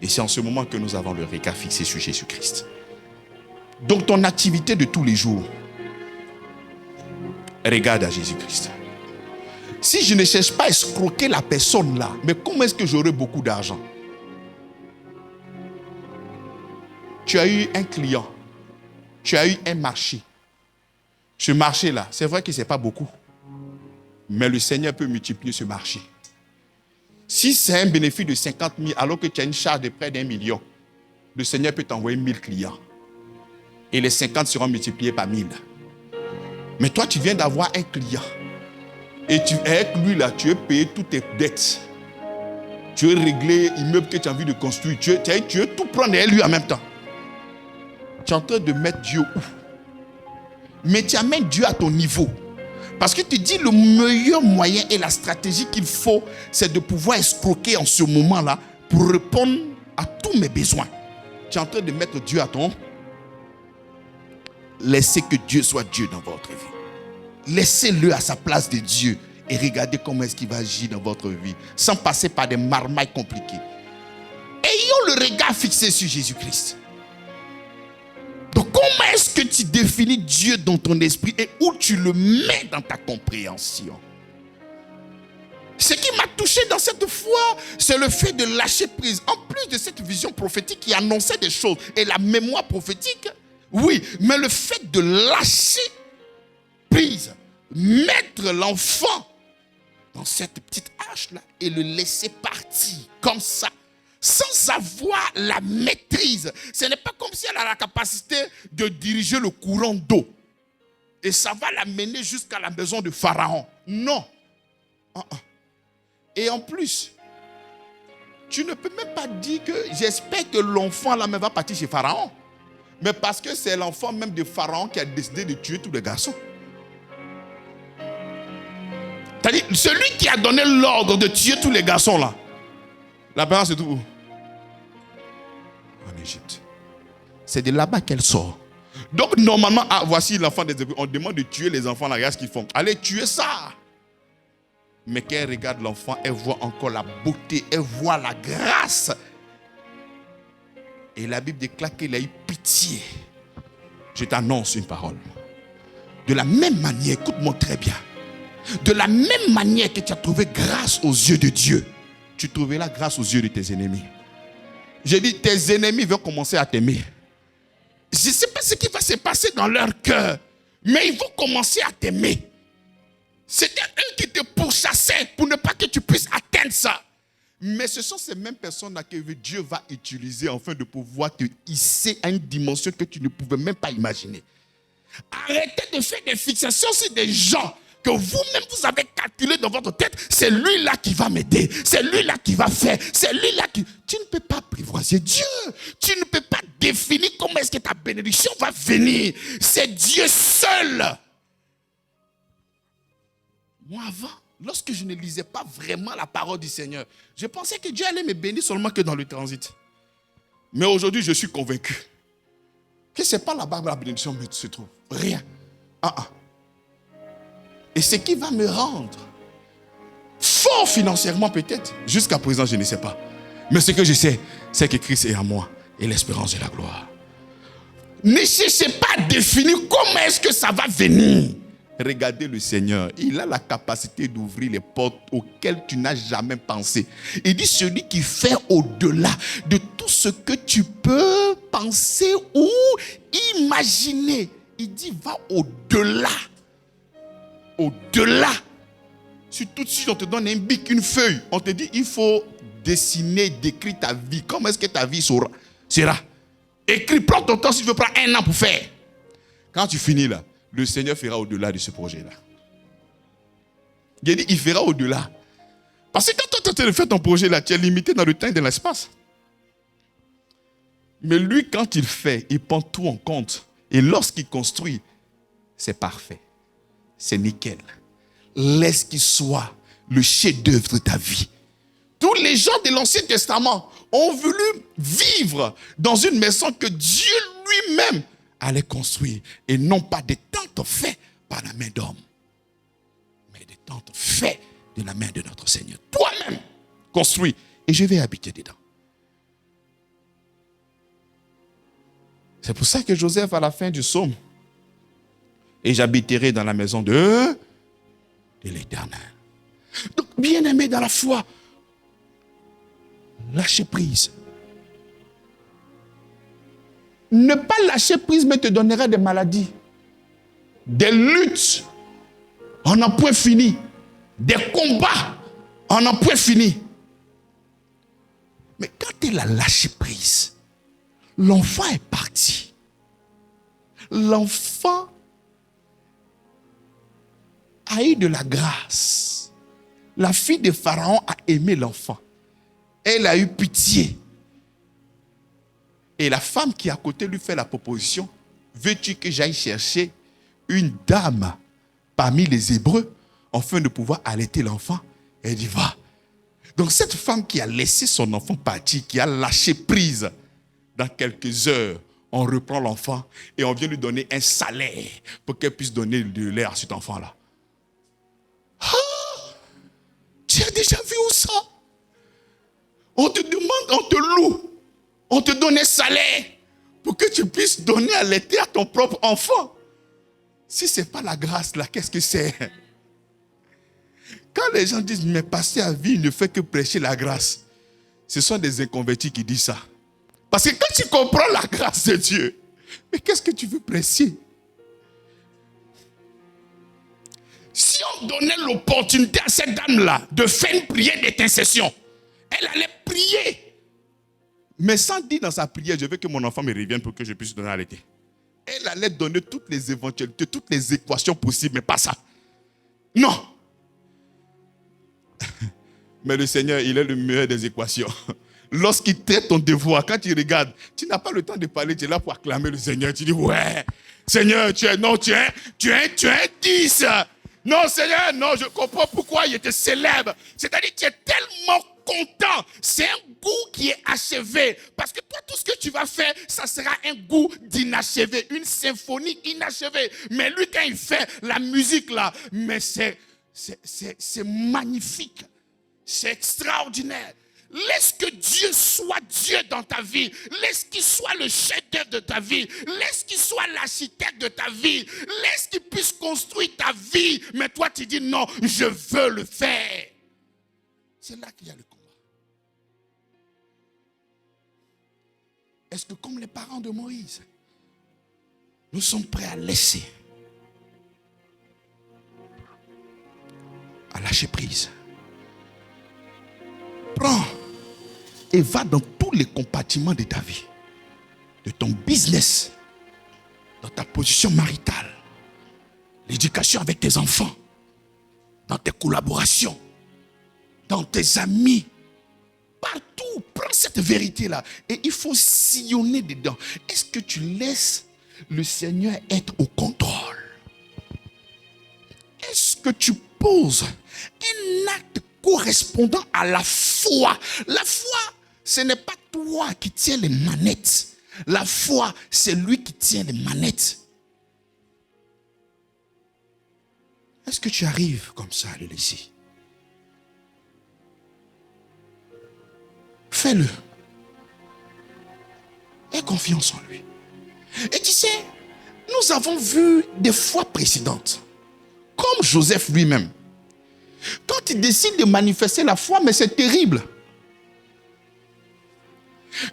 Et c'est en ce moment que nous avons le regard fixé sur Jésus-Christ. Donc ton activité de tous les jours, regarde à Jésus-Christ. Si je ne cherche pas à escroquer la personne là, mais comment est-ce que j'aurai beaucoup d'argent? Tu as eu un client, tu as eu un marché. Ce marché-là, c'est vrai que ce n'est pas beaucoup, mais le Seigneur peut multiplier ce marché. Si c'est un bénéfice de 50 000 alors que tu as une charge de près d'1 million, le Seigneur peut t'envoyer 1000 clients. Et les 50 seront multipliés par 1000. Mais toi, tu viens d'avoir un client. Et avec lui, là, tu veux payer toutes tes dettes. Tu veux régler l'immeuble que tu as envie de construire. Tu veux tout prendre et lui en même temps. Tu es en train de mettre Dieu où? Mais tu amènes Dieu à ton niveau. Parce que tu dis le meilleur moyen et la stratégie qu'il faut, c'est de pouvoir escroquer en ce moment-là pour répondre à tous mes besoins. Tu es en train de mettre Dieu à ton... Laissez que Dieu soit Dieu dans votre vie. Laissez-le à sa place de Dieu et regardez comment est-ce qu'il va agir dans votre vie sans passer par des marmailles compliquées. Ayons le regard fixé sur Jésus-Christ. Donc comment est-ce que tu définis Dieu dans ton esprit et où tu le mets dans ta compréhension? Ce qui m'a touché dans cette foi, c'est le fait de lâcher prise. En plus de cette vision prophétique qui annonçait des choses et la mémoire prophétique, oui, mais le fait de lâcher prise, mettre l'enfant dans cette petite hache-là et le laisser partir comme ça, sans avoir la maîtrise. Ce n'est pas comme si elle a la capacité de diriger le courant d'eau. Et ça va l'amener jusqu'à la maison de Pharaon. Non. Et en plus, tu ne peux même pas dire que j'espère que l'enfant là va partir chez Pharaon. Mais parce que c'est l'enfant même de Pharaon qui a décidé de tuer tous les garçons. C'est-à-dire, celui qui a donné l'ordre de tuer tous les garçons là, la parole se trouve où? En Égypte. C'est de là-bas qu'elle sort. Donc normalement, voici l'enfant des Hébreux. On demande de tuer les enfants là, regarde ce qu'ils font. Allez, tuer ça. Mais quand elle regarde l'enfant, elle voit encore la beauté, elle voit la grâce. Et la Bible déclare qu'il a eu pitié. Je t'annonce une parole. De la même manière, écoute-moi très bien. De la même manière que tu as trouvé grâce aux yeux de Dieu, tu trouveras grâce aux yeux de tes ennemis. J'ai dit, tes ennemis vont commencer à t'aimer. Je ne sais pas ce qui va se passer dans leur cœur, mais ils vont commencer à t'aimer. C'était eux qui te pourchassaient pour ne pas que tu puisses atteindre ça. Mais ce sont ces mêmes personnes-là que Dieu va utiliser afin de pouvoir te hisser à une dimension que tu ne pouvais même pas imaginer. Arrêtez de faire des fixations sur des gens que vous-même vous avez calculé dans votre tête, c'est lui-là qui va m'aider, c'est lui-là qui va faire, c'est lui-là qui... Tu ne peux pas apprivoiser Dieu. Tu ne peux pas définir comment est-ce que ta bénédiction va venir. C'est Dieu seul. Moi avant, lorsque je ne lisais pas vraiment la parole du Seigneur, je pensais que Dieu allait me bénir seulement que dans le transit. Mais aujourd'hui, je suis convaincu que ce n'est pas là-bas que la bénédiction se trouve. Rien. Et ce qui va me rendre fort financièrement peut-être, jusqu'à présent, je ne sais pas. Mais ce que je sais, c'est que Christ est en moi et l'espérance de la gloire. Ne cherchez pas à définir comment est-ce que ça va venir. Regardez le Seigneur, il a la capacité d'ouvrir les portes auxquelles tu n'as jamais pensé. Il dit celui qui fait au-delà de tout ce que tu peux penser ou imaginer. Il dit va au-delà. Au-delà. Si tout de suite on te donne un bic, une feuille, on te dit il faut dessiner, décrire ta vie. Comment est-ce que ta vie sera? Écris, prends ton temps si tu veux prendre 1 an pour faire. Quand tu finis là, le Seigneur fera au-delà de ce projet-là. Il dit, il fera au-delà. Parce que quand toi, tu as fait ton projet-là, tu es limité dans le temps et dans l'espace. Mais lui, quand il fait, il prend tout en compte. Et lorsqu'il construit, c'est parfait. C'est nickel. Laisse qu'il soit le chef-d'œuvre de ta vie. Tous les gens de l'Ancien Testament ont voulu vivre dans une maison que Dieu lui-même allait construire. Et non pas des tentes faites par la main d'homme, mais des tentes faites de la main de notre Seigneur. Toi-même, construis. Et je vais habiter dedans. C'est pour ça que Joseph, à la fin du psaume, et j'habiterai dans la maison de l'Éternel. Donc, bien-aimé dans la foi, lâcher prise. Ne pas lâcher prise, mais te donnera des maladies, des luttes, on n'en point fini, des combats, on n'en point fini. Mais quand il a lâché prise, l'enfant est parti. L'enfant a eu de la grâce. La fille de Pharaon a aimé l'enfant. Elle a eu pitié. Et la femme qui est à côté lui fait la proposition. Veux-tu que j'aille chercher une dame parmi les Hébreux afin de pouvoir allaiter l'enfant? Elle dit va. Donc cette femme qui a laissé son enfant partir, qui a lâché prise, dans quelques heures, on reprend l'enfant et on vient lui donner un salaire pour qu'elle puisse donner de l'air à cet enfant-là. Ah, tu as déjà vu où ça? On te demande, on te loue, on te donne un salaire pour que tu puisses donner à l'aiter à ton propre enfant. Si ce n'est pas la grâce là, qu'est-ce que c'est? Quand les gens disent, mais passer à vie ne fait que prêcher la grâce, ce sont des inconvertis qui disent ça. Parce que quand tu comprends la grâce de Dieu, mais qu'est-ce que tu veux prêcher? Si on donnait l'opportunité à cette dame-là de faire une prière d'intercession, elle allait prier. Mais sans dire dans sa prière, je veux que mon enfant me revienne pour que je puisse donner à l'été. Elle allait donner toutes les éventualités, toutes les équations possibles, mais pas ça. Non. Mais le Seigneur, il est le meilleur des équations. Lorsqu'il traite ton devoir, quand tu regardes, tu n'as pas le temps de parler, tu es là pour acclamer le Seigneur. Tu dis, ouais, Seigneur, tu es un 10. Non, Seigneur, non, je comprends pourquoi il était célèbre. C'est-à-dire, tu es tellement content. C'est un goût qui est achevé. Parce que toi, tout ce que tu vas faire, ça sera un goût d'inachevé, une symphonie inachevée. Mais lui, quand il fait la musique là, mais c'est magnifique. C'est extraordinaire. Laisse que Dieu soit Dieu dans ta vie. Laisse qu'il soit le chef-d'œuvre de ta vie. Laisse qu'il soit l'architecte de ta vie. Laisse qu'il puisse construire ta vie. Mais toi, tu dis non, je veux le faire. C'est là qu'il y a le combat. Est-ce que comme les parents de Moïse, nous sommes prêts à laisser, à lâcher prise? Prends et va dans tous les compartiments de ta vie, de ton business, dans ta position maritale, l'éducation avec tes enfants, dans tes collaborations, dans tes amis, partout. Prends cette vérité-là et il faut sillonner dedans. Est-ce que tu laisses le Seigneur être au contrôle? Est-ce que tu poses un acte correspondant à la foi? La foi, ce n'est pas toi qui tiens les manettes. La foi, c'est lui qui tient les manettes. Est-ce que tu arrives comme ça à le laisser? Fais-le. Aie confiance en lui. Et tu sais, nous avons vu des fois précédentes, comme Joseph lui-même, quand il décide de manifester la foi, mais c'est terrible.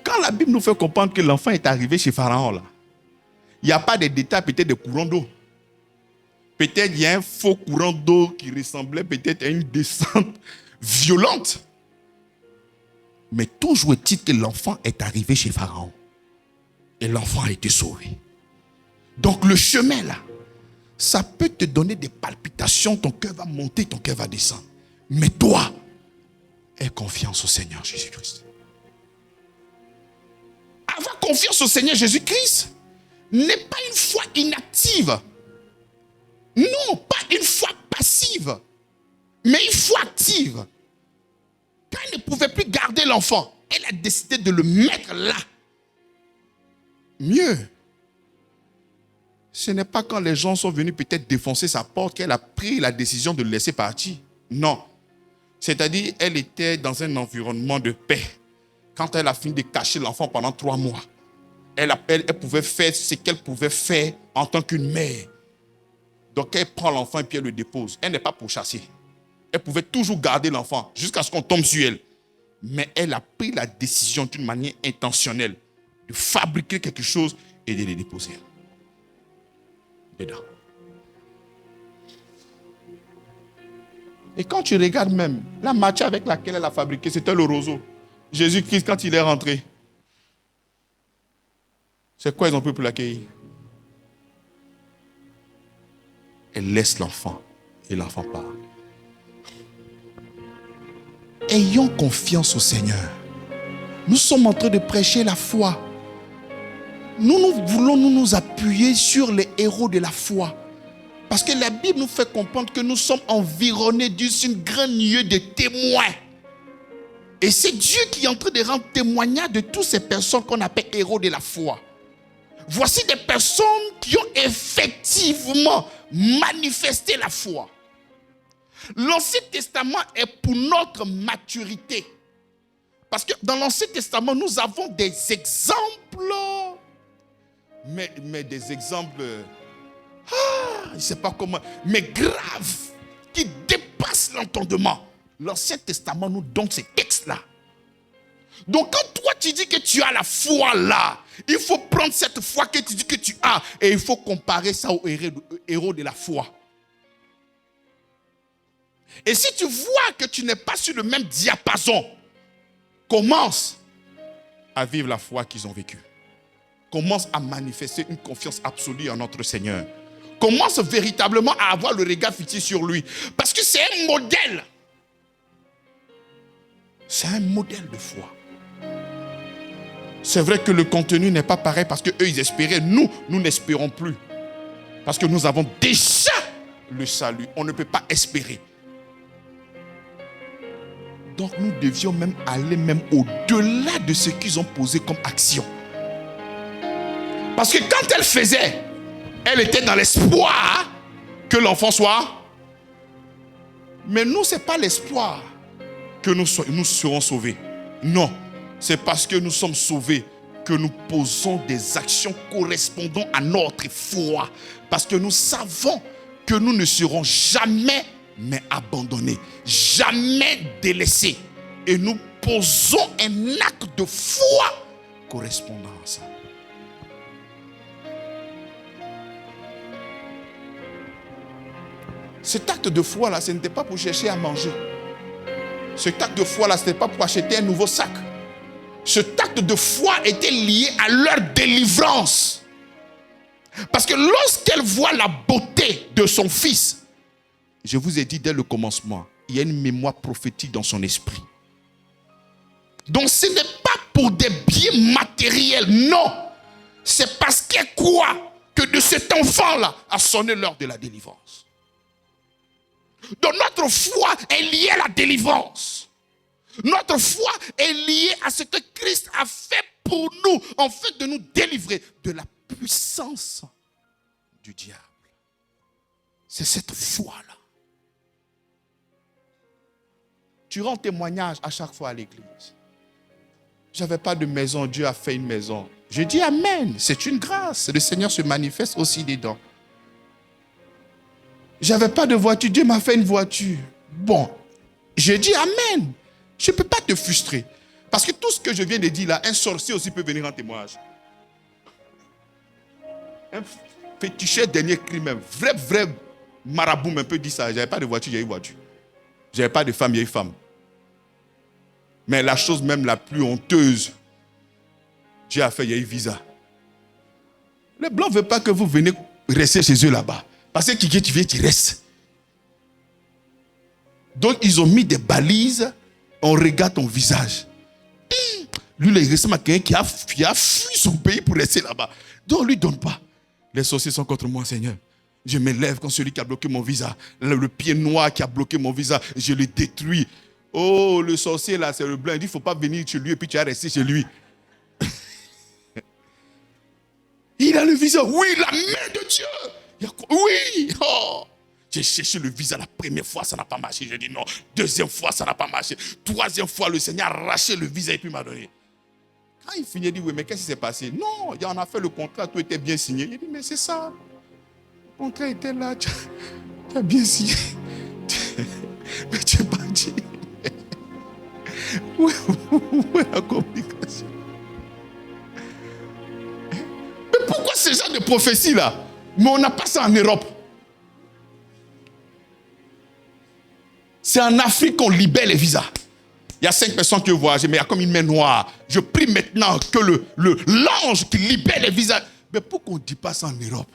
Quand la Bible nous fait comprendre que l'enfant est arrivé chez Pharaon, là, il n'y a pas de détails, peut-être de courants d'eau. Peut-être il y a un faux courant d'eau qui ressemblait peut-être à une descente violente. Mais toujours est-il que l'enfant est arrivé chez Pharaon. Et l'enfant a été sauvé. Donc le chemin là, ça peut te donner des palpitations, ton cœur va monter, ton cœur va descendre. Mais toi, aie confiance au Seigneur Jésus-Christ. Avoir confiance au Seigneur Jésus-Christ n'est pas une foi inactive. Non, pas une foi passive, mais une foi active. Quand elle ne pouvait plus garder l'enfant, elle a décidé de le mettre là. Mieux, ce n'est pas quand les gens sont venus peut-être défoncer sa porte qu'elle a pris la décision de le laisser partir. Non. C'est-à-dire, elle était dans un environnement de paix. Quand elle a fini de cacher l'enfant pendant 3 mois, elle pouvait faire ce qu'elle pouvait faire en tant qu'une mère. Donc, elle prend l'enfant et puis elle le dépose. Elle n'est pas pourchassée. Elle pouvait toujours garder l'enfant jusqu'à ce qu'on tombe sur elle. Mais elle a pris la décision d'une manière intentionnelle de fabriquer quelque chose et de le déposer dedans. Et quand tu regardes même, la matière avec laquelle elle a fabriqué, c'était le roseau. Jésus-Christ, quand il est rentré, c'est quoi ils ont pu pour l'accueillir? Elle laisse l'enfant et l'enfant part. Ayons confiance au Seigneur. Nous sommes en train de prêcher la foi. Nous voulons nous appuyer sur les héros de la foi. Parce que la Bible nous fait comprendre que nous sommes environnés d'une grande nuée de témoins. Et c'est Dieu qui est en train de rendre témoignage de toutes ces personnes qu'on appelle héros de la foi. Voici des personnes qui ont effectivement manifesté la foi. L'Ancien Testament est pour notre maturité. Parce que dans l'Ancien Testament, nous avons des exemples, mais des exemples, je ne sais pas comment, mais graves, qui dépassent l'entendement. L'Ancien Testament nous donne ces textes-là. Donc quand toi tu dis que tu as la foi là, il faut prendre cette foi que tu dis que tu as et il faut comparer ça aux héros de la foi. Et si tu vois que tu n'es pas sur le même diapason, commence à vivre la foi qu'ils ont vécue. Commence à manifester une confiance absolue en notre Seigneur. Commence véritablement à avoir le regard fixé sur lui. Parce que c'est un modèle. C'est un modèle de foi. C'est vrai que le contenu n'est pas pareil parce qu'eux ils espéraient. Nous n'espérons plus. Parce que nous avons déjà le salut. On ne peut pas espérer. Donc nous devions même aller même au-delà de ce qu'ils ont posé comme action. Parce que quand elle faisait, elle était dans l'espoir que l'enfant soit. Mais nous, ce n'est pas l'espoir que nous serons sauvés. Non, c'est parce que nous sommes sauvés que nous posons des actions correspondant à notre foi. Parce que nous savons que nous ne serons jamais mais abandonnés, jamais délaissés. Et nous posons un acte de foi correspondant à ça. Cet acte de foi là, ce n'était pas pour chercher à manger. Cet acte de foi là, ce n'était pas pour acheter un nouveau sac. Cet acte de foi était lié à leur délivrance. Parce que lorsqu'elle voit la beauté de son fils, je vous ai dit dès le commencement, il y a une mémoire prophétique dans son esprit. Donc ce n'est pas pour des biens matériels, non. C'est parce qu'il croit que de cet enfant-là a sonné l'heure de la délivrance. Donc notre foi est liée à la délivrance. Notre foi est liée à ce que Christ a fait pour nous, en fait de nous délivrer de la puissance du diable. C'est cette foi-là. Tu rends témoignage à chaque fois à l'église. J'avais pas de maison, Dieu a fait une maison. Je dis amen, c'est une grâce. Le Seigneur se manifeste aussi dedans. J'avais pas de voiture, Dieu m'a fait une voiture. Bon, je dis amen. Je ne peux pas te frustrer. Parce que tout ce que je viens de dire là, un sorcier aussi peut venir en témoignage. Un féticheur dernier cri même, vrai marabout même peut dire ça. J'avais pas de voiture, j'ai eu voiture. J'avais pas de femme, j'ai eu femme. Mais la chose même la plus honteuse, Dieu a fait, il y a eu visa. Les Blancs ne veulent pas que vous venez rester chez eux là-bas. Parce que qui tu viens, tu restes. Donc ils ont mis des balises, on regarde ton visage. Lui, il ressemble à quelqu'un qui a fui son pays pour rester là-bas. Donc on ne lui donne pas. Les sorciers sont contre moi, Seigneur. Je me lève quand celui qui a bloqué mon visa, le pied noir qui a bloqué mon visa, je le détruis. Oh, le sorcier là, c'est le blanc. Il dit, il ne faut pas venir chez lui et puis tu vas rester chez lui. Il a le visa. Oui, la main de Dieu. Oui. Oh. J'ai cherché le visa la première fois, ça n'a pas marché. J'ai dit non. Deuxième fois, ça n'a pas marché. Troisième fois, le Seigneur a arraché le visa et puis m'a donné. Quand il finit, il dit, oui, mais qu'est-ce qui s'est passé? Non, il en a fait le contrat, tout était bien signé. Il dit, mais c'est ça. Le contrat était là, tu as bien signé. Mais tu n'es pas dit. Où est la communication? Mais pourquoi ce genre de prophétie là? Mais on n'a pas ça en Europe. C'est en Afrique qu'on libère les visas. Il y a 5 personnes qui ont voyagé, mais il y a comme une main noire. Je prie maintenant que l'ange qui libère les visas. Mais pourquoi on ne dit pas ça en Europe?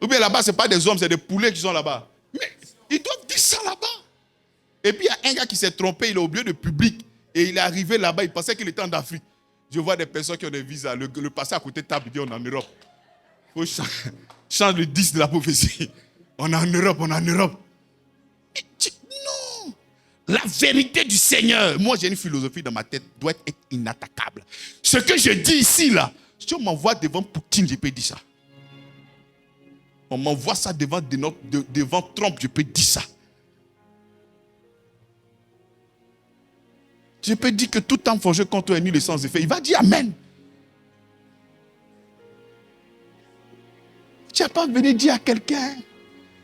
Ou bien là-bas, ce n'est pas des hommes, c'est des poulets qui sont là-bas. Mais ils doivent dire ça là-bas. Et puis il y a un gars qui s'est trompé, il est au lieu de public. Et il est arrivé là-bas, il pensait qu'il était en Afrique. Je vois des personnes qui ont des visas. Le passé à côté de table, il dit on est en Europe. Il faut changer le 10 de la prophétie. On est en Europe, on est en Europe. Non. La vérité du Seigneur, moi j'ai une philosophie dans ma tête, doit être inattaquable. Ce que je dis ici, là, si on m'envoie devant Poutine, je peux dire ça. On m'envoie ça devant Trump, je peux dire ça. Je peux dire que tout temps forgé contre un nul et sans effet. Il va dire Amen. Tu n'as pas venu dire à quelqu'un,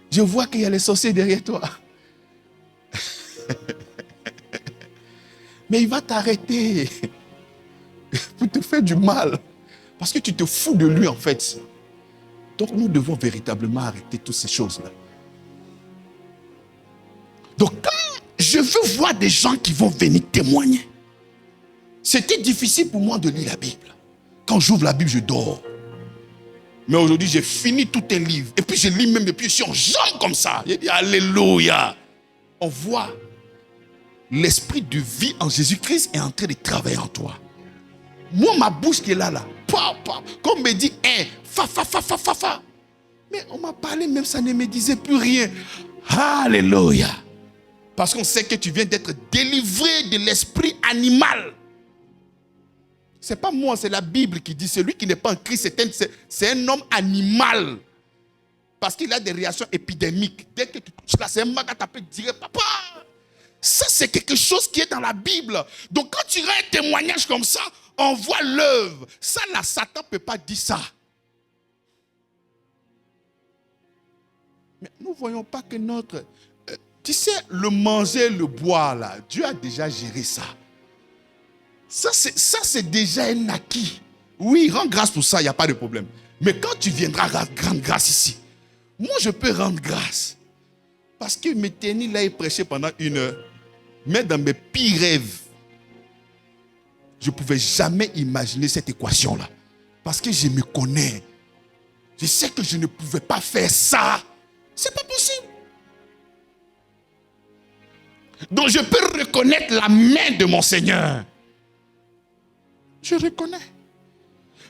je vois qu'il y a les sorciers derrière toi. Mais il va t'arrêter pour te faire du mal. Parce que tu te fous de lui en fait. Donc nous devons véritablement arrêter toutes ces choses-là. Donc quand je veux voir des gens qui vont venir témoigner. C'était difficile pour moi de lire la Bible. Quand j'ouvre la Bible, je dors. Mais aujourd'hui, j'ai fini tout un livre. Et puis je lis même depuis, je suis en jambes comme ça. J'ai dit Alléluia. On voit l'esprit de vie en Jésus-Christ est en train de travailler en toi. Moi, ma bouche qui est là. Comme on me dit, fa. Mais on m'a parlé, même ça ne me disait plus rien. Alléluia. Parce qu'on sait que tu viens d'être délivré de l'esprit animal. Ce n'est pas moi, c'est la Bible qui dit celui qui n'est pas en Christ, c'est un homme animal. Parce qu'il a des réactions épidémiques. Dès que tu touches là, c'est un maga taper direct, papa. Ça, c'est quelque chose qui est dans la Bible. Donc, quand tu rends un témoignage comme ça, on voit l'œuvre. Ça, là, Satan ne peut pas dire ça. Mais nous ne voyons pas que notre... tu sais, le manger, le boire, là, Dieu a déjà géré ça. Ça, c'est déjà un acquis. Oui, rends grâce pour ça, il n'y a pas de problème. Mais quand tu viendras rendre grâce ici, moi, je peux rendre grâce. Parce que Météni, là, il prêchait pendant 1 heure. Mais dans mes pires rêves, je ne pouvais jamais imaginer cette équation-là. Parce que je me connais. Je sais que je ne pouvais pas faire ça. C'est pas possible. Donc je peux reconnaître la main de mon Seigneur. Je reconnais.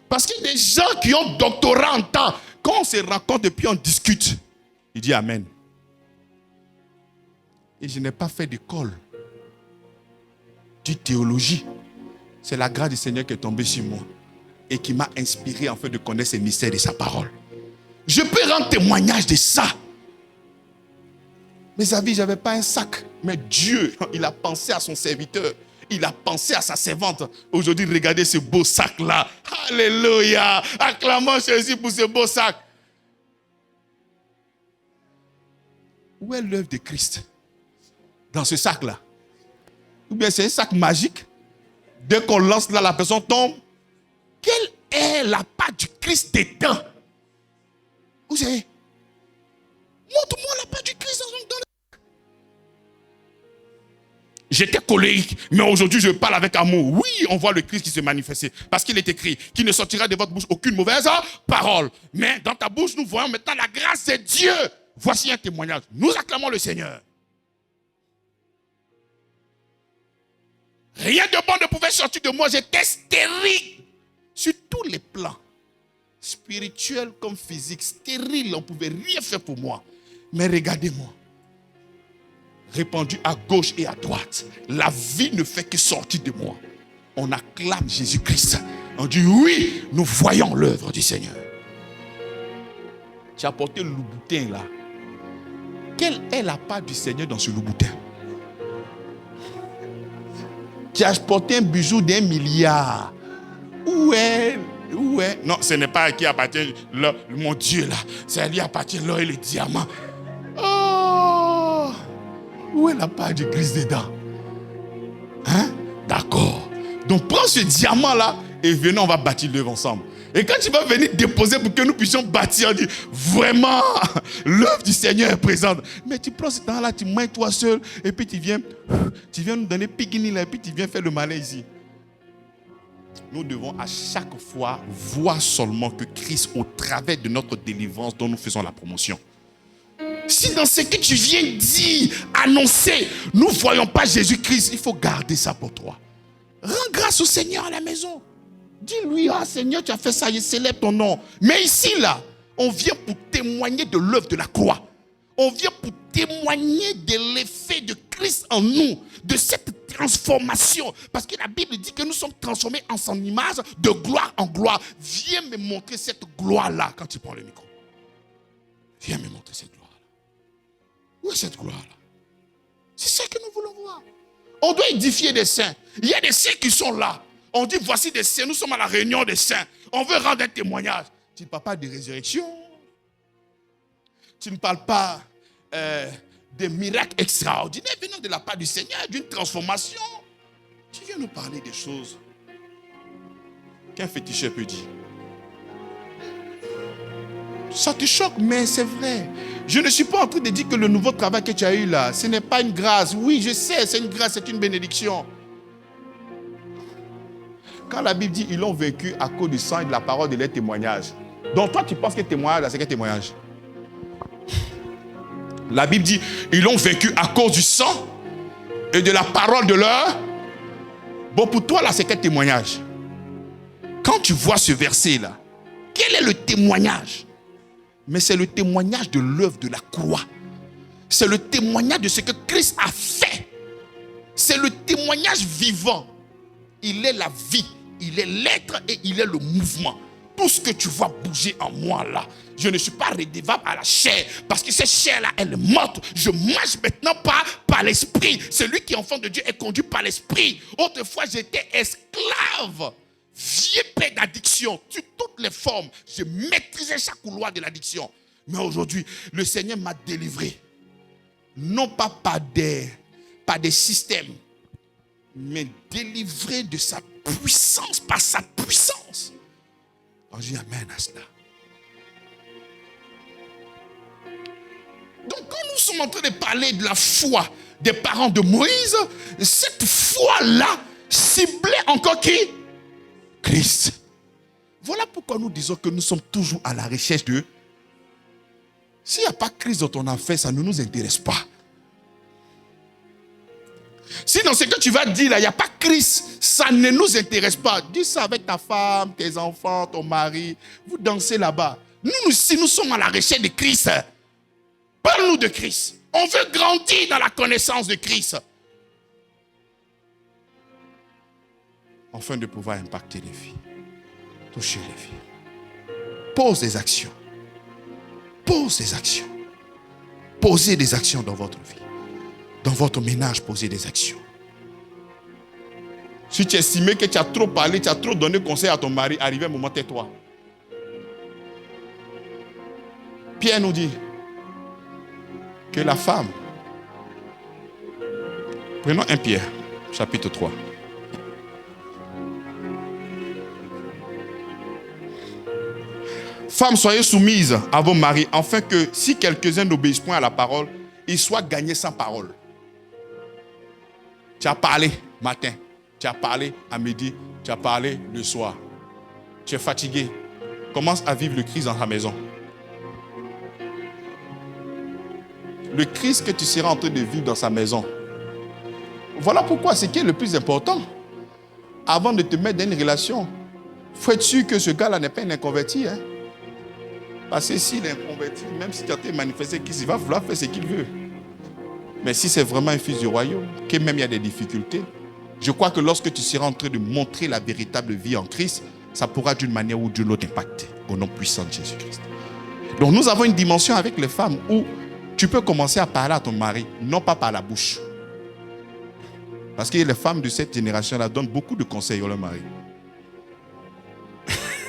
Parce qu'il y a des gens qui ont doctorat en temps. Quand on se rencontre et puis on discute, il dit Amen. Et je n'ai pas fait d'école de théologie. C'est la grâce du Seigneur qui est tombée sur moi et qui m'a inspiré en fait de connaître ces mystères de sa parole. Je peux rendre témoignage de ça. Mes amis, je n'avais pas un sac. Mais Dieu, il a pensé à son serviteur. Il a pensé à sa servante. Aujourd'hui, regardez ce beau sac-là. Alléluia. Acclamons Jésus pour ce beau sac. Où est l'œuvre de Christ? Dans ce sac-là. Ou bien c'est un sac magique. Dès qu'on lance là, la personne tombe. Quelle est la part du Christ dedans? Vous savez? Montre-moi la part du Christ dans le sac. J'étais colérique, mais aujourd'hui je parle avec amour. Oui, on voit le Christ qui se manifestait. Parce qu'il est écrit qu'il ne sortira de votre bouche aucune mauvaise parole. Mais dans ta bouche, nous voyons maintenant la grâce de Dieu. Voici un témoignage. Nous acclamons le Seigneur. Rien de bon ne pouvait sortir de moi. J'étais stérile. Sur tous les plans. Spirituel comme physique. Stérile. On ne pouvait rien faire pour moi. Mais regardez-moi. Répandu à gauche et à droite. La vie ne fait que sortir de moi. On acclame Jésus-Christ. On dit oui, nous voyons l'œuvre du Seigneur. Tu as porté le louboutin là. Quelle est la part du Seigneur dans ce louboutin? Tu as porté un bijou d'1 milliard. Où est? Non, ce n'est pas à qui appartient mon Dieu là. C'est à lui appartient l'or et le diamant. Oh! Où est la part du Christ dedans? Hein? D'accord. Donc prends ce diamant là et venez, on va bâtir l'œuvre ensemble. Et quand tu vas venir déposer pour que nous puissions bâtir, on dit vraiment, l'œuvre du Seigneur est présente. Mais tu prends ce temps-là, tu mets toi seul, et puis tu viens nous donner pigini là, et puis tu viens faire le malin ici. Nous devons à chaque fois voir seulement que Christ, au travers de notre délivrance dont nous faisons la promotion. Si dans ce que tu viens dire, annoncer, nous ne voyons pas Jésus-Christ, il faut garder ça pour toi. Rends grâce au Seigneur à la maison. Dis-lui, ah Seigneur, tu as fait ça, il célèbre ton nom. Mais ici, là, on vient pour témoigner de l'œuvre de la croix. On vient pour témoigner de l'effet de Christ en nous, de cette transformation. Parce que la Bible dit que nous sommes transformés en son image, de gloire en gloire. Viens me montrer cette gloire-là quand tu prends le micro. Viens me montrer cette gloire-là. Où est cette gloire-là? C'est ça que nous voulons voir. On doit édifier des saints. Il y a des saints qui sont là. On dit voici des saints, nous sommes à la réunion des saints. On veut rendre un témoignage. Tu ne parles pas de résurrection. Tu ne parles pas de miracles extraordinaires venant de la part du Seigneur, d'une transformation. Tu viens nous parler des choses qu'un féticheur peut dire. Ça te choque, mais c'est vrai. Je ne suis pas en train de dire que le nouveau travail que tu as eu là, ce n'est pas une grâce. Oui, je sais, c'est une grâce, c'est une bénédiction. Quand la Bible dit ils l'ont vécu à cause du sang et de la parole de leur témoignage. Donc toi tu penses que témoignage, c'est quel témoignage? La Bible dit ils l'ont vécu à cause du sang et de la parole de leur. Bon pour toi là c'est quel témoignage? Quand tu vois ce verset là, quel est le témoignage? Mais c'est le témoignage de l'œuvre de la croix. C'est le témoignage de ce que Christ a fait. C'est le témoignage vivant. Il est la vie. Il est l'être et il est le mouvement. Tout ce que tu vois bouger en moi là, je ne suis pas redevable à la chair. Parce que cette chair là, elle est morte. Je marche maintenant pas par l'esprit. Celui qui est enfant de Dieu est conduit par l'esprit. Autrefois, j'étais esclave. Vieux père d'addiction. Sur toutes les formes. Je maîtrisais chaque couloir de l'addiction. Mais aujourd'hui, le Seigneur m'a délivré. Non pas par des systèmes, mais délivré de sa puissance, par sa puissance. On dit amen à cela. Donc quand nous sommes en train de parler de la foi des parents de Moïse, cette foi-là ciblait encore qui? Christ. Voilà pourquoi nous disons que nous sommes toujours à la recherche de... S'il n'y a pas Christ dans ton affaire, ça ne nous intéresse pas. Si dans ce que tu vas dire là, il n'y a pas Christ, ça ne nous intéresse pas. Dis ça avec ta femme, tes enfants, ton mari. Vous dansez là-bas. Nous, si nous sommes à la recherche de Christ, parle-nous de Christ. On veut grandir dans la connaissance de Christ. Afin de pouvoir impacter les vies. Toucher les vies. Pose des actions. Pose des actions. Posez des actions dans votre vie. Dans votre ménage, posez des actions. Si tu estimais que tu as trop parlé, tu as trop donné conseil à ton mari, arrivé un moment, tais-toi. Pierre nous dit que la femme, prenons 1 Pierre, chapitre 3. Femmes, soyez soumises à vos maris, afin que si quelques-uns n'obéissent point à la parole, ils soient gagnés sans parole. Tu as parlé matin, tu as parlé à midi, tu as parlé le soir. Tu es fatigué. Commence à vivre le Christ dans ta maison. Le Christ que tu seras en train de vivre dans sa maison. Voilà pourquoi ce qui est le plus important. Avant de te mettre dans une relation, il faut être sûr que ce gars-là n'est pas un inconverti. Hein? Parce que s'il est inconverti, même si tu as été manifesté, il va vouloir faire ce qu'il veut. Mais si c'est vraiment un fils du royaume, que même il y a des difficultés, je crois que lorsque tu seras en train de montrer la véritable vie en Christ, ça pourra d'une manière ou d'une autre impacter au nom puissant de Jésus-Christ. Donc nous avons une dimension avec les femmes où tu peux commencer à parler à ton mari, non pas par la bouche. Parce que les femmes de cette génération-là donnent beaucoup de conseils à leur mari.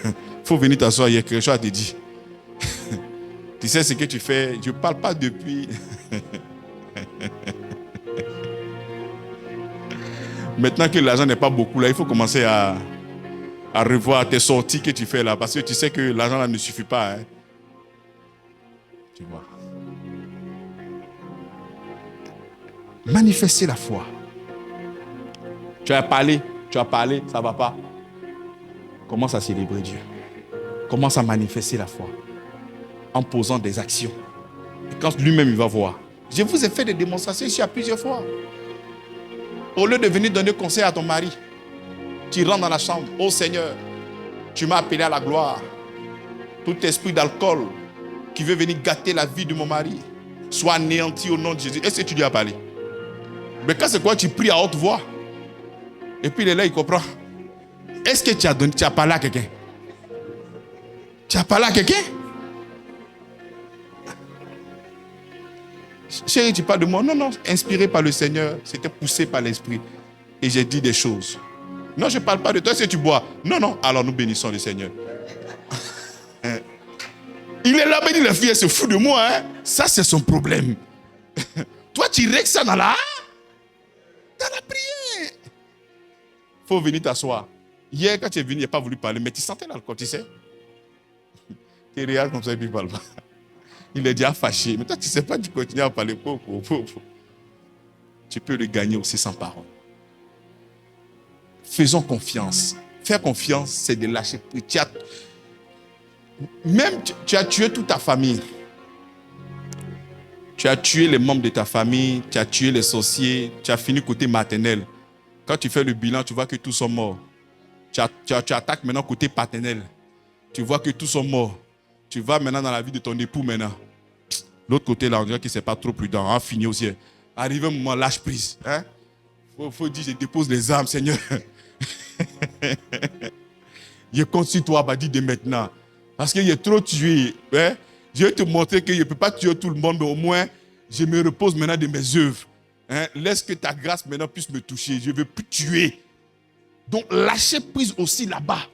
Il faut venir t'asseoir, il y a quelque chose à te dire. Tu sais ce que tu fais, je ne parle pas depuis. Maintenant que l'argent n'est pas beaucoup là, il faut commencer à revoir tes sorties que tu fais là. Parce que tu sais que l'argent là ne suffit pas. Hein. Tu vois. Manifester la foi. Tu as parlé, ça ne va pas. Commence à célébrer Dieu. Commence à manifester la foi. En posant des actions. Et quand lui-même il va voir. Je vous ai fait des démonstrations ici à plusieurs fois. Au lieu de venir donner conseil à ton mari, tu rentres dans la chambre. Oh Seigneur, tu m'as appelé à la gloire. Tout esprit d'alcool qui veut venir gâter la vie de mon mari, soit anéanti au nom de Jésus. Est-ce que tu lui as parlé? Mais quand c'est quoi, tu pries à haute voix. Et puis il est là, il comprend. Est-ce que tu as parlé à quelqu'un? Tu as parlé à quelqu'un? Chérie, tu parles de moi? Non, non, inspiré par le Seigneur, c'était poussé par l'Esprit. Et j'ai dit des choses. Non, je ne parle pas de toi, est-ce que tu bois? Non, non, alors nous bénissons le Seigneur. Il est là, béni, la fille, elle se fout de moi. Hein? Ça, c'est son problème. Toi, tu règles ça dans la prière. Il faut venir t'asseoir. Hier, quand tu es venu, il n'a pas voulu parler, mais tu sentais l'alcool, tu sais. Tu regardes comme ça et puis il ne parle pas. Il est déjà fâché. Mais toi, tu ne sais pas, tu continues à parler. Tu peux le gagner aussi sans parole. Faisons confiance. Faire confiance, c'est de lâcher prise. Tu as tué toute ta famille. Tu as tué les membres de ta famille. Tu as tué les sorciers. Tu as fini côté maternel. Quand tu fais le bilan, tu vois que tous sont morts. Tu attaques maintenant côté paternel. Tu vois que tous sont morts. Tu vas maintenant dans la vie de ton époux maintenant. L'autre côté là, on dirait que c'est pas trop prudent. On finit aussi. Arrive un moment, lâche prise. Hein? Faut dire, je dépose les armes, Seigneur. Je compte sur toi, Badi, de maintenant. Parce qu'il est trop tué. Hein? Je vais te montrer que je ne peux pas tuer tout le monde, mais au moins, je me repose maintenant de mes œuvres. Hein? Laisse que ta grâce maintenant puisse me toucher. Je ne veux plus tuer. Donc, lâchez prise aussi là-bas.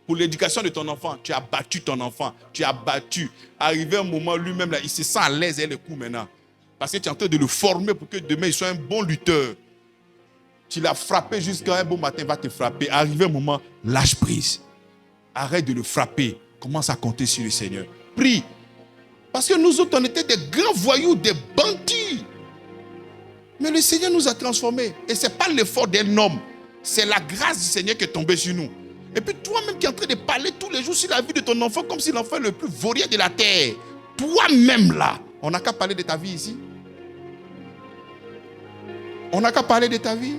Pour l'éducation de ton enfant, tu as battu ton enfant. Tu as battu. Arrivé un moment, lui-même, là, il se sent à l'aise et le coup maintenant. Parce que tu es en train de le former pour que demain, il soit un bon lutteur. Tu l'as frappé jusqu'à un bon matin, il va te frapper. Arrivé un moment, lâche prise. Arrête de le frapper. Commence à compter sur le Seigneur. Prie. Parce que nous autres, on était des grands voyous, des bandits. Mais le Seigneur nous a transformés. Et ce n'est pas l'effort d'un homme. C'est la grâce du Seigneur qui est tombée sur nous. Et puis toi-même qui es en train de parler tous les jours sur la vie de ton enfant comme si l'enfant est le plus vaurien de la terre. Toi-même là, on n'a qu'à parler de ta vie ici. On n'a qu'à parler de ta vie.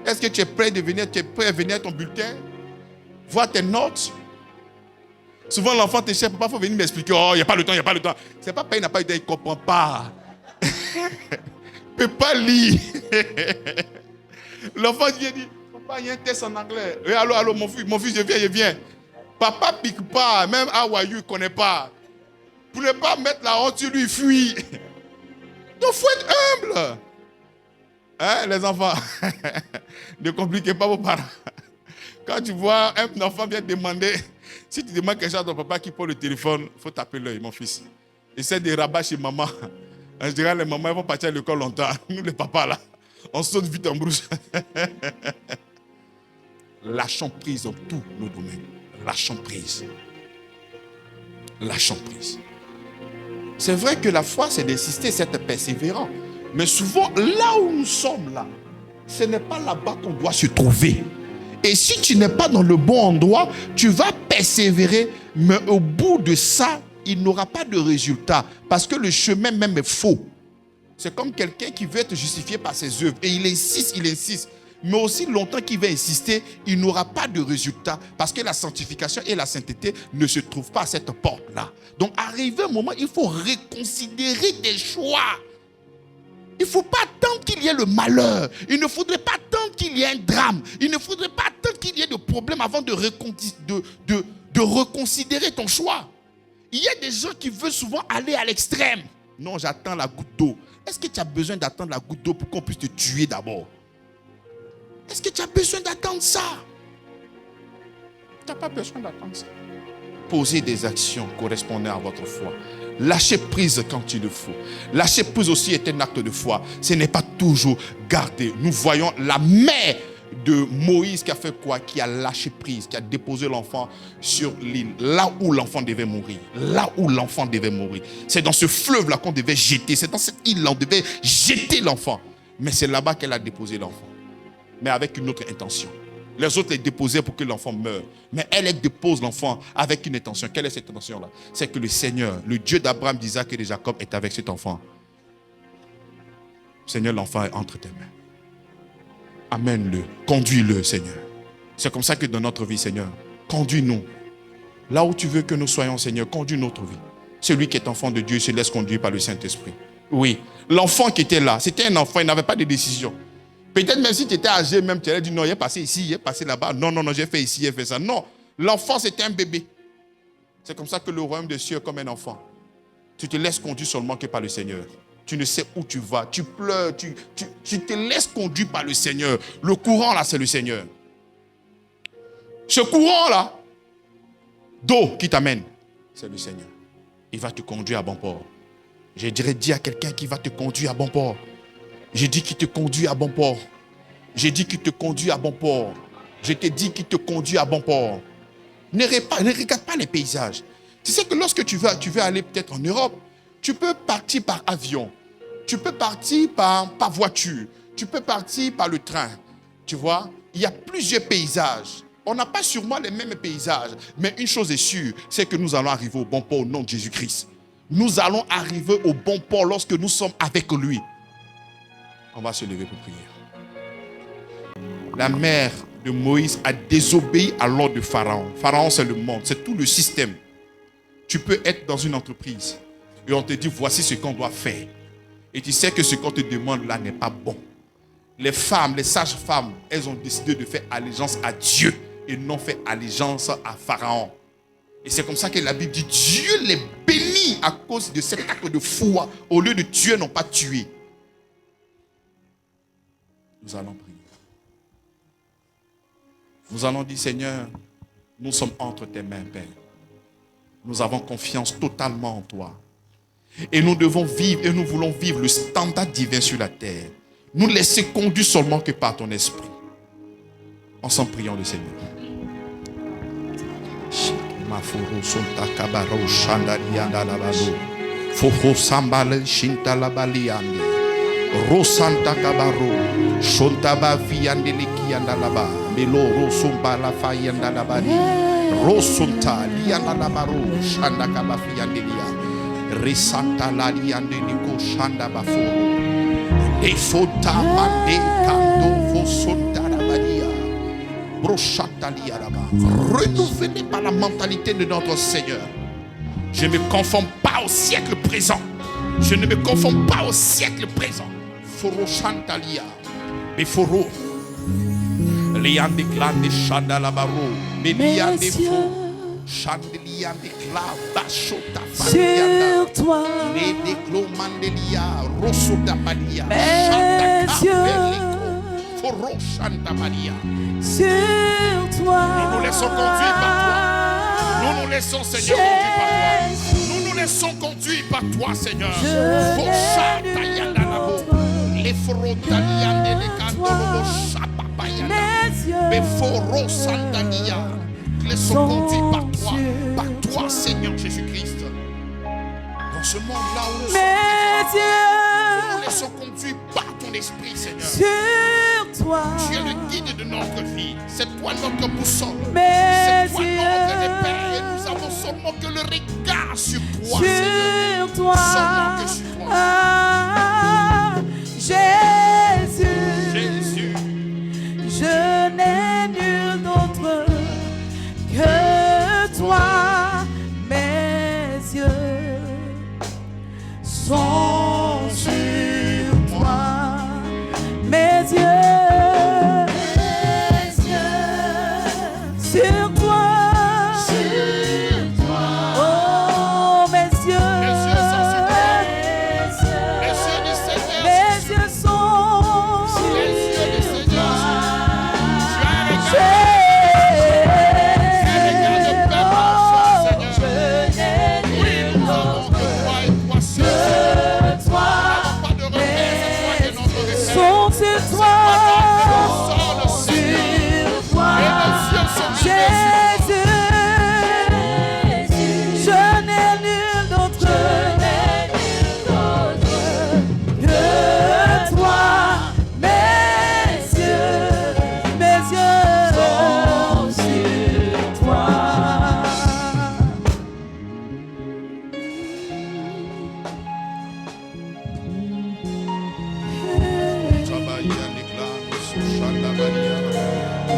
Est-ce que tu es prêt à venir à ton bulletin? Voir tes notes? Souvent, l'enfant te cherche, papa, il faut venir m'expliquer. Oh, il n'y a pas le temps. C'est pas parce qu'il n'a pas eu le temps, il ne comprend pas. Il ne peut pas lire. L'enfant dit, papa, il y a un test en anglais. Et allô, mon fils, je viens. Papa ne pique pas, même how are you, il ne connaît pas. Pour ne pas mettre la honte sur lui, il fuit. Donc, il faut être humble. Hein, les enfants? Ne compliquez pas vos parents. Quand tu vois un enfant vient demander, si tu demandes quelque chose à ton papa qui prend le téléphone, il faut taper l'œil, mon fils. Essaie de rabattre chez maman. En général, les mamans vont partir à l'école longtemps. Nous, les papas, là, on saute vite en brousse. Lâchons prise dans tous nos domaines. Lâchons prise. Lâchons prise. C'est vrai que la foi, c'est d'insister, c'est être persévérant. Mais souvent, là où nous sommes, là, ce n'est pas là-bas qu'on doit se trouver. Et si tu n'es pas dans le bon endroit, tu vas persévérer, mais au bout de ça, il n'aura pas de résultat. Parce que le chemin même est faux. C'est comme quelqu'un qui veut être justifié par ses œuvres. Et il insiste. Mais aussi longtemps qu'il va insister, il n'aura pas de résultat. Parce que la sanctification et la sainteté ne se trouvent pas à cette porte-là. Donc, arrivé un moment, il faut reconsidérer tes choix. Il ne faut pas attendre qu'il y ait le malheur. Il ne faudrait pas attendre qu'il y ait un drame. Il ne faudrait pas attendre qu'il y ait de problèmes avant de reconsidérer ton choix. Il y a des gens qui veulent souvent aller à l'extrême. Non, j'attends la goutte d'eau. Est-ce que tu as besoin d'attendre la goutte d'eau pour qu'on puisse te tuer d'abord? Est-ce que tu as besoin d'attendre ça? Tu n'as pas besoin d'attendre ça. Posez des actions correspondant à votre foi. Lâcher prise quand il le faut. Lâcher prise aussi est un acte de foi. Ce n'est pas toujours garder. Nous voyons la mère de Moïse qui a fait quoi? Qui a lâché prise, qui a déposé l'enfant sur l'île, là où l'enfant devait mourir. Là où l'enfant devait mourir. C'est dans ce fleuve-là qu'on devait jeter. C'est dans cette île-là qu'on devait jeter l'enfant. Mais c'est là-bas qu'elle a déposé l'enfant. Mais avec une autre intention. Les autres les déposaient pour que l'enfant meure. Mais elle dépose l'enfant avec une intention. Quelle est cette intention-là? C'est que le Seigneur, le Dieu d'Abraham, d'Isaac et de Jacob est avec cet enfant. Seigneur, l'enfant est entre tes mains. Amène-le. Conduis-le, Seigneur. C'est comme ça que dans notre vie, Seigneur, conduis-nous. Là où tu veux que nous soyons, Seigneur, conduis notre vie. Celui qui est enfant de Dieu se laisse conduire par le Saint-Esprit. Oui. L'enfant qui était là, c'était un enfant, il n'avait pas de décision. Peut-être même si tu étais âgé, même tu allais dire non, il est passé ici, il est passé là-bas. Non, j'ai fait ici, j'ai fait ça. Non, l'enfant c'était un bébé. C'est comme ça que le royaume des cieux est comme un enfant. Tu te laisses conduire seulement que par le Seigneur. Tu ne sais où tu vas, tu pleures, tu te laisses conduire par le Seigneur. Le courant là, c'est le Seigneur. Ce courant là, d'eau qui t'amène, c'est le Seigneur. Il va te conduire à bon port. Je dirais, dis à quelqu'un qui va te conduire à bon port. J'ai dit qu'il te conduit à bon port. J'ai dit qu'il te conduit à bon port. Je t'ai dit qu'il te conduit à bon port. Ne regarde pas les paysages. Tu sais que lorsque tu veux aller peut-être en Europe, tu peux partir par avion. Tu peux partir par voiture. Tu peux partir par le train. Tu vois, il y a plusieurs paysages. On n'a pas sûrement les mêmes paysages. Mais une chose est sûre, c'est que nous allons arriver au bon port au nom de Jésus-Christ. Nous allons arriver au bon port lorsque nous sommes avec lui. On va se lever pour prier. La mère de Moïse a désobéi à l'ordre de Pharaon. Pharaon, c'est le monde, c'est tout le système. Tu peux être dans une entreprise et on te dit voici ce qu'on doit faire. Et tu sais que ce qu'on te demande là n'est pas bon. Les femmes, les sages-femmes, elles ont décidé de faire allégeance à Dieu et non fait allégeance à Pharaon. Et c'est comme ça que la Bible dit Dieu les bénit à cause de cet acte de foi. Au lieu de tuer, n'ont pas tué. Nous allons prier. Nous allons dire, Seigneur, nous sommes entre tes mains, Père. Nous avons confiance totalement en toi. Et nous devons vivre, et nous voulons vivre le standard divin sur la terre. Nous laisser conduire seulement que par ton esprit. Ensemble, prions le Seigneur. Rosanta Kabaro, Shontaba Fiandeliki and Alaba, Melo Rosumba La Fayandalabari, Rosunta, Lianalabaro, Shanda Kabafiandelia, Resanta Laliandeliko, Shanda Bafo, Et fota mande kando fosonda la badia. Brochatalia là-bas. Renouvelé par la mentalité de notre Seigneur. Je ne me conforme pas au siècle présent. Je ne me conforme pas au siècle présent. Foro chantalia. Mais foro. Liande glande chanda la baro. Meliande fo. Chandeliande clav. Bachota falianda. Sur toi, Les déclos mandelia. Rosoda balia. mes yeux, Foro chanda balia. sur toi. Nous nous laissons conduire par toi. Nous nous laissons, Seigneur, conduire par toi. Nous nous laissons conduire par toi, Seigneur. Les frotaliande, les candolo, chapapayanda. Les foros sandalia. Laissons conduire par toi, Seigneur Jésus-Christ. Dans ce monde-là où nous sommes, Mes nous yeux, laissons conduire par ton esprit, Seigneur. sur toi. Tu es le guide de notre vie. C'est toi notre boussole. Mes C'est toi yeux, notre repère. Et nous avons seulement que le regard sur toi, Seigneur. sur toi. Seulement que sur toi. Ah, Jésus, Jésus. je n'ai nul d'autre que toi. Mes yeux sont sur toi. Mes yeux, sur toi. Oh, mes yeux, Les yeux sont sur toi. Les yeux du Seigneur. mes yeux sont Les yeux du Seigneur.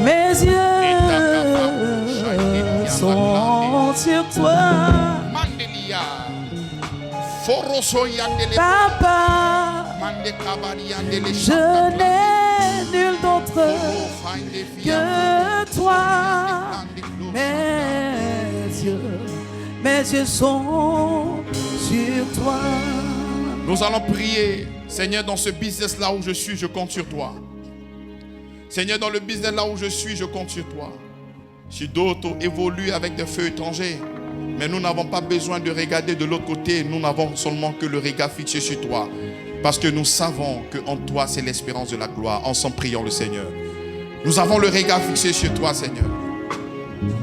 Mes yeux sont sur toi, Papa. Je n'ai nul d'autre que toi. Mes yeux sont sur toi. Nous allons prier. Seigneur, dans ce business-là où je suis, je compte sur toi. Seigneur, dans le business-là où je suis, je compte sur toi. Si d'autres évoluent avec des feux étrangers, mais nous n'avons pas besoin de regarder de l'autre côté. Nous n'avons seulement que le regard fixé sur toi. Parce que nous savons qu'en toi, c'est l'espérance de la gloire. Ensemble, prions le Seigneur. Nous avons le regard fixé sur toi, Seigneur.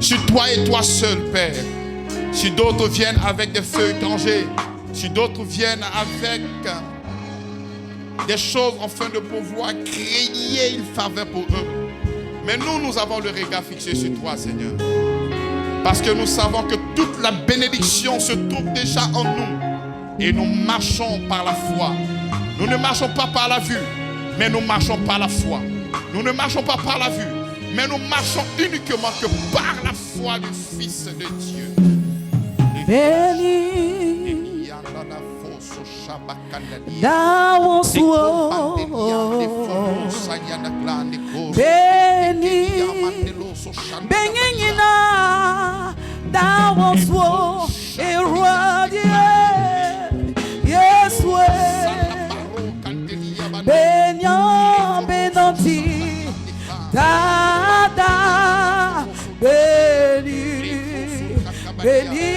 Sur toi et toi seul, Père. Si d'autres viennent avec des feux étrangers, si d'autres viennent avec des choses afin de pouvoir créer une faveur pour eux. Mais nous avons le regard fixé sur toi, Seigneur. Parce que nous savons que toute la bénédiction se trouve déjà en nous. Et nous marchons par la foi. Nous ne marchons pas par la vue, mais nous marchons par la foi. Nous ne marchons pas par la vue, mais nous marchons uniquement que par la foi du Fils de Dieu. Béni dans son béni, béni dans son et roi Dieu, yes béniant, bénanti, dada, béni, béni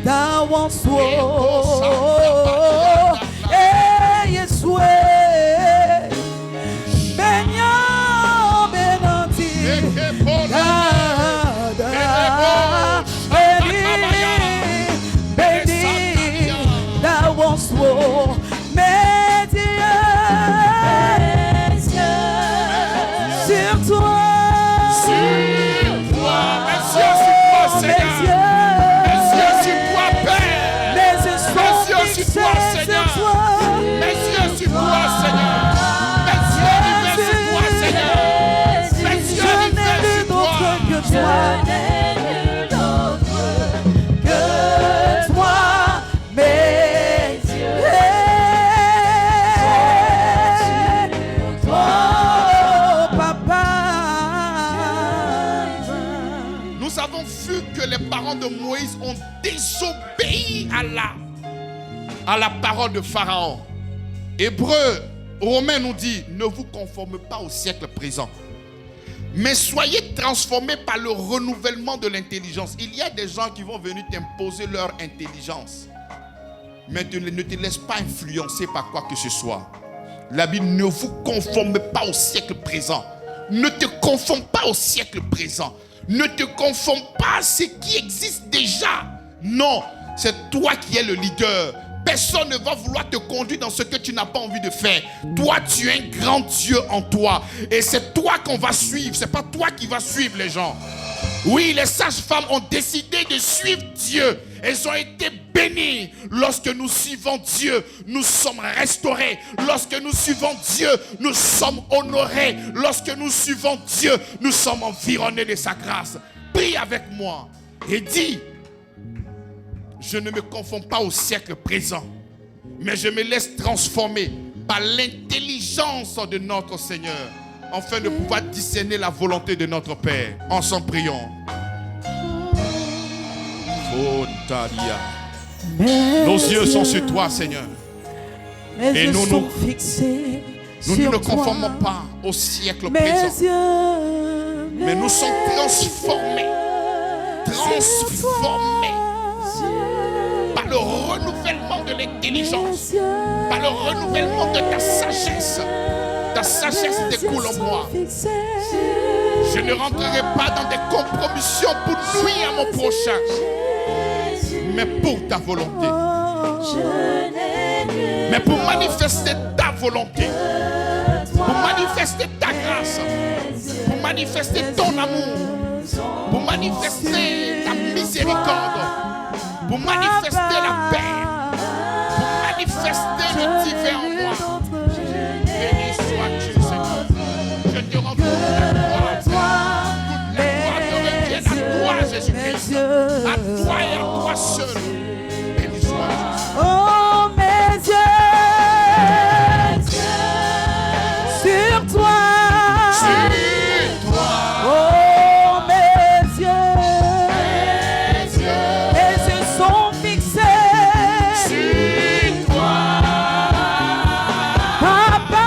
dans son et yes béniant, bénanti, dada, béni dans son. Mes yeux sur toi, Seigneur. Mes yeux sur toi, Père. mes yeux sont Mes yeux sur toi, vu que les parents de Moïse ont désobéi à la parole de Pharaon. Hébreux, Romains nous dit, ne vous conformez pas au siècle présent, mais soyez transformés par le renouvellement de l'intelligence. Il y a des gens qui vont venir t'imposer leur intelligence, mais ne te laisse pas influencer par quoi que ce soit. La Bible, ne vous conformez pas au siècle présent. Ne te conforme pas au siècle présent. Ne te conforme pas à ce qui existe déjà. Non, c'est toi qui es le leader. Personne ne va vouloir te conduire dans ce que tu n'as pas envie de faire. Toi, tu es un grand Dieu en toi. Et c'est toi qu'on va suivre. C'est pas toi qui vas suivre les gens. Oui, les sages-femmes ont décidé de suivre Dieu. Elles ont été bénies. Lorsque nous suivons Dieu, nous sommes restaurés. Lorsque nous suivons Dieu, nous sommes honorés. Lorsque nous suivons Dieu, nous sommes environnés de sa grâce. Prie avec moi et dis: je ne me confonds pas au siècle présent, mais je me laisse transformer par l'intelligence de notre Seigneur, afin de pouvoir discerner la volonté de notre Père. Ensemble, prions. Nos yeux sont sur toi, Seigneur. Et nous ne nous conformons pas au siècle présent, mais nous sommes transformés par le renouvellement de l'intelligence, par le renouvellement de ta sagesse. Ta sagesse découle en moi. Je ne rentrerai pas dans des compromissions pour nuire à mon prochain, mais pour ta volonté. Mais pour manifester ta volonté, pour manifester ta grâce, pour manifester ton amour, pour manifester ta miséricorde, pour manifester la paix, pour manifester le divin en moi. Béni sois-tu, Seigneur. Je te rends toute la gloire. Toute la gloire te revient à toi, Jésus-Christ. À toi et à toi seul. Béni sois-tu. Oh, mes yeux sur toi. Oh, mes yeux sont fixés sur toi. Papa,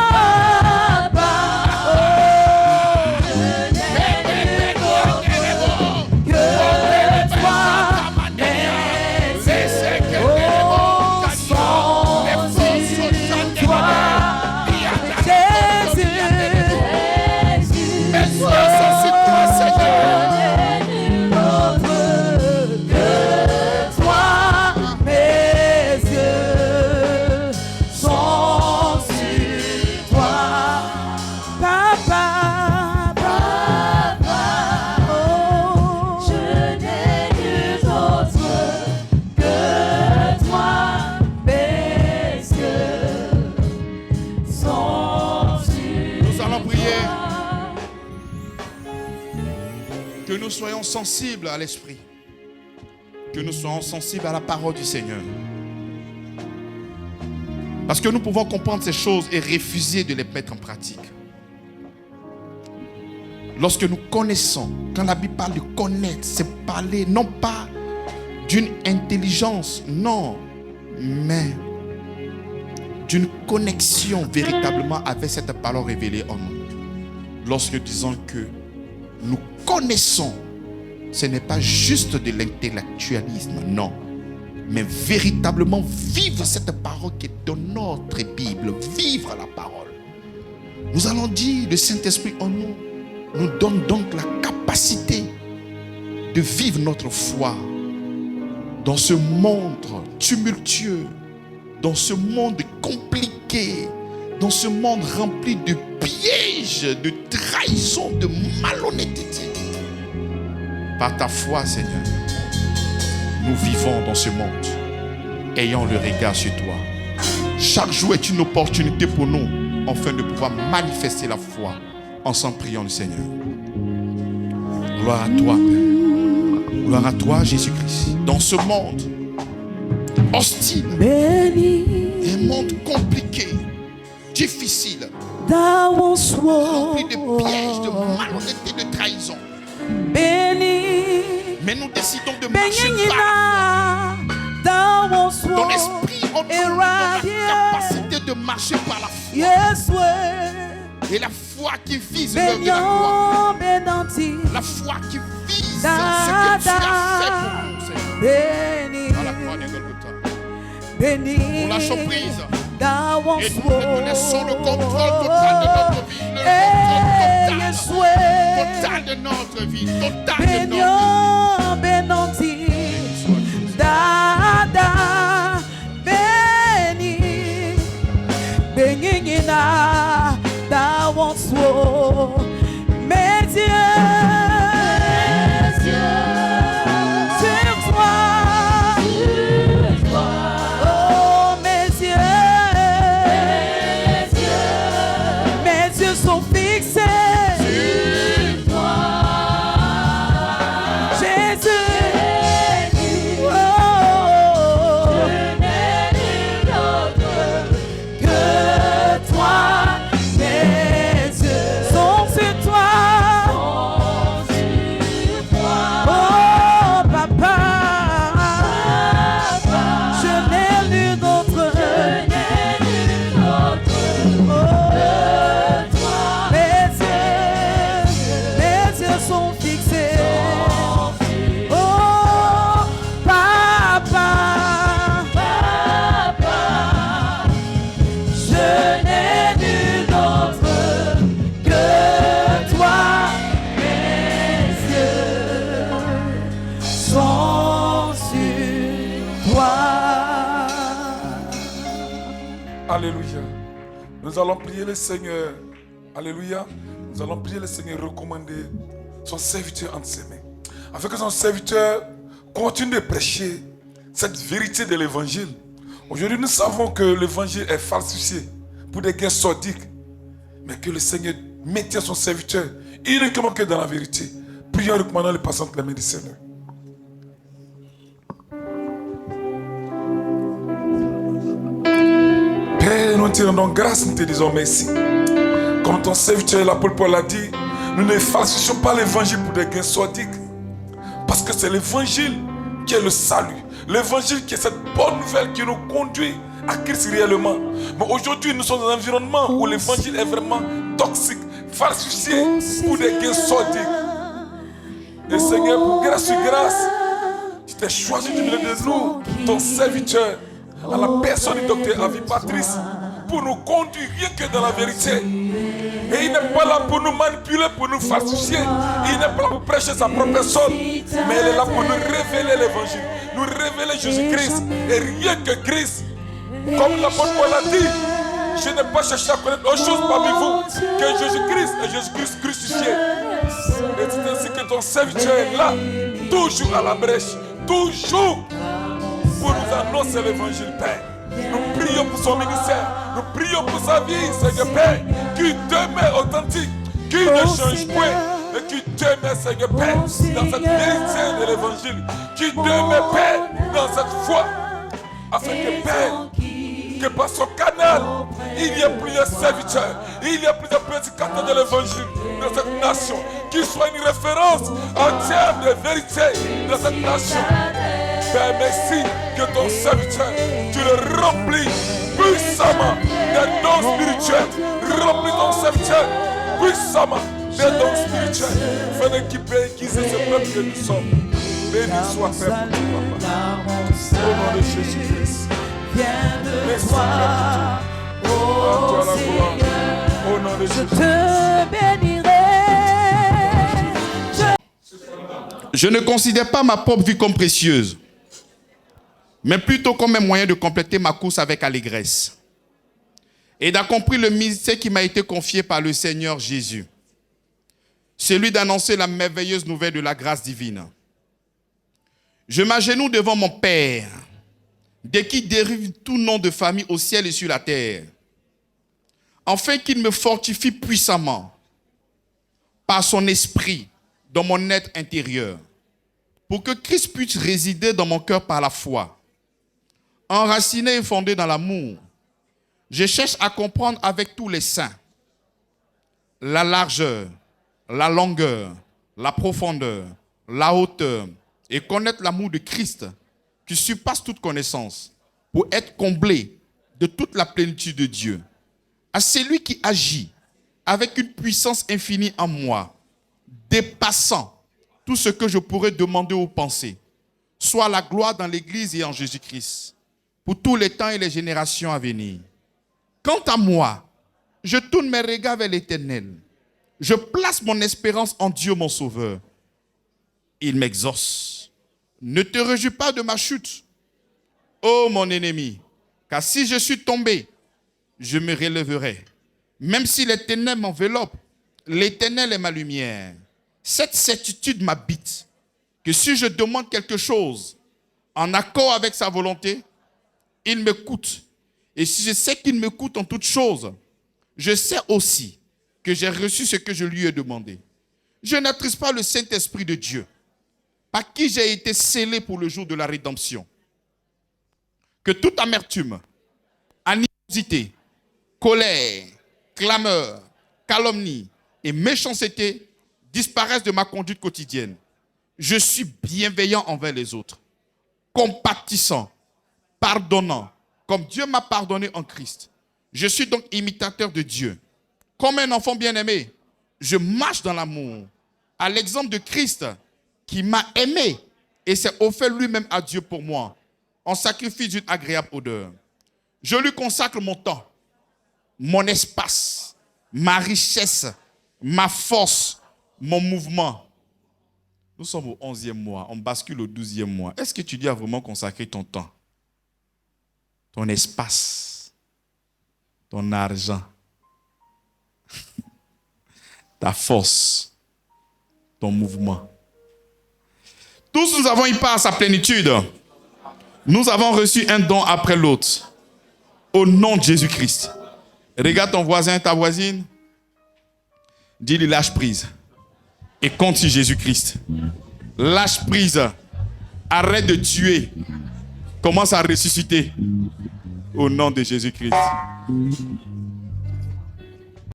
nous soyons sensibles à l'esprit, que nous soyons sensibles à la parole du Seigneur. Parce que nous pouvons comprendre ces choses et refuser de les mettre en pratique. Lorsque nous connaissons, quand la Bible parle de connaître, c'est parler non pas d'une intelligence, non, mais d'une connexion véritablement avec cette parole révélée en nous. Lorsque disons que nous connaissons, ce n'est pas juste de l'intellectualisme, non, mais véritablement vivre cette parole qui est dans notre Bible, vivre la parole. Nous allons dire, le Saint-Esprit en nous nous donne donc la capacité de vivre notre foi dans ce monde tumultueux, dans ce monde compliqué, dans ce monde rempli de pièges, de trahison, de malhonnêteté. Par ta foi, Seigneur, nous vivons dans ce monde, ayant le regard sur toi. Chaque jour est une opportunité pour nous, afin de pouvoir manifester la foi. Ensemble, prions le Seigneur. Gloire à toi, Père. Gloire à toi, Jésus-Christ. Dans ce monde hostile, un monde compliqué, difficile, rempli de pièges, de malhonnêteté, de trahison. Mais nous décidons de marcher par la foi. Ton esprit en nous donne la capacité de marcher par la foi. Et la foi qui vise l'œuvre de la gloire. La foi qui vise ce que tu as fait pour nous, Seigneur. À la croix de Golgotha. Nous lâchons prise. Et nous laissons le contrôle total de notre vie. Le contrôle total de notre vie. Total de notre vie. Mes yeux sur toi, oh mes yeux sont fixés sur toi, Jésus. Oh, je n'ai nul autre que toi. Alléluia. Nous allons prier le Seigneur. Alléluia. Nous allons prier le Seigneur, recommander son serviteur entre ses mains. Afin que son serviteur continue de prêcher cette vérité de l'évangile. Aujourd'hui, nous savons que l'évangile est falsifié pour des gains sordiques. Mais que le Seigneur maintient son serviteur uniquement que dans la vérité. Prions en recommandant les passants de la main du Seigneur. Père, nous te rendons grâce, nous te disons merci. Comme ton serviteur, l'apôtre Paul l'a dit, nous ne falsifions pas l'évangile pour des gains sordiques. Parce que c'est l'évangile qui est le salut. L'évangile qui est cette bonne nouvelle qui nous conduit à Christ réellement. Mais aujourd'hui, nous sommes dans un environnement où l'évangile est vraiment toxique, falsifié pour des gains sordiques. Et Seigneur, pour grâce sur grâce, tu t'es choisi du milieu de nous, ton serviteur, à la personne du docteur Avi Patrice, pour nous conduire rien que dans la vérité. Et il n'est pas là pour nous manipuler, pour nous falsifier. Il n'est pas là pour prêcher sa propre personne, mais il est là pour nous révéler l'évangile, nous révéler Jésus-Christ. Et rien que Christ, comme l'apôtre Paul l'a dit, je n'ai pas cherché à connaître autre chose parmi vous que Jésus-Christ et Jésus-Christ crucifié. Et c'est ainsi que ton serviteur est là, toujours à la brèche, toujours pour nous annoncer l'évangile, Père. Nous prions pour son ministère, nous prions pour sa vie, Seigneur Père, qui demeure authentique, qui ne change point, et qui demeure, Seigneur Père, dans cette vérité de l'évangile, qui demeure, Père, dans cette foi, afin que, Père, que par son canal, il y ait plusieurs serviteurs, il y ait plusieurs prédicateurs de l'évangile dans cette nation, qui soit une référence en termes de vérité dans cette nation. Père, merci que ton serviteur, tu le remplis puissamment des dons spirituels. Remplis ton serviteur puissamment des dons spirituels. Fais d'équiper qui c'est ce peuple que nous sommes. Béni soit Père pour tout, Papa. Au nom de Jésus-Christ. Merci Père pour tout. À toi la gloire. Au nom de Jésus. te bénirai. Je ne considère pas ma propre vie comme précieuse, mais plutôt comme un moyen de compléter ma course avec allégresse et d'accomplir le ministère qui m'a été confié par le Seigneur Jésus, celui d'annoncer la merveilleuse nouvelle de la grâce divine. Je m'agenouille devant mon Père, de qui dérive tout nom de famille au ciel et sur la terre, afin qu'il me fortifie puissamment par son esprit dans mon être intérieur, pour que Christ puisse résider dans mon cœur par la foi. Enraciné et fondé dans l'amour, je cherche à comprendre avec tous les saints la largeur, la longueur, la profondeur, la hauteur et connaître l'amour de Christ qui surpasse toute connaissance pour être comblé de toute la plénitude de Dieu. À celui qui agit avec une puissance infinie en moi, dépassant tout ce que je pourrais demander ou penser, soit la gloire dans l'Église et en Jésus-Christ, pour tous les temps et les générations à venir. Quant à moi, je tourne mes regards vers l'Éternel. Je place mon espérance en Dieu mon Sauveur. Il m'exauce. Ne te réjouis pas de ma chute, ô mon ennemi, car si je suis tombé, je me relèverai. Même si les ténèbres m'enveloppent, l'Éternel est ma lumière. Cette certitude m'habite, que si je demande quelque chose en accord avec sa volonté, il m'écoute. Et si je sais qu'il m'écoute en toutes choses, je sais aussi que j'ai reçu ce que je lui ai demandé. Je n'attriste pas le Saint-Esprit de Dieu, par qui j'ai été scellé pour le jour de la rédemption. Que toute amertume, animosité, colère, clameur, calomnie et méchanceté disparaissent de ma conduite quotidienne. Je suis bienveillant envers les autres, compatissant, pardonnant, comme Dieu m'a pardonné en Christ. Je suis donc imitateur de Dieu. Comme un enfant bien-aimé, je marche dans l'amour, à l'exemple de Christ qui m'a aimé et s'est offert lui-même à Dieu pour moi, en sacrifice d'une agréable odeur. Je lui consacre mon temps, mon espace, ma richesse, ma force, mon mouvement. Nous sommes au 11e mois, on bascule au 12e mois. Est-ce que tu dis à vraiment consacrer ton temps, ton espace, ton argent, ta force, ton mouvement? Tous nous avons eu part à sa plénitude. Nous avons reçu un don après l'autre. Au nom de Jésus-Christ. Regarde ton voisin, ta voisine. Dis-lui lâche prise. Et compte sur Jésus-Christ. Lâche prise. Arrête de tuer. Commence à ressusciter. Au nom de Jésus-Christ.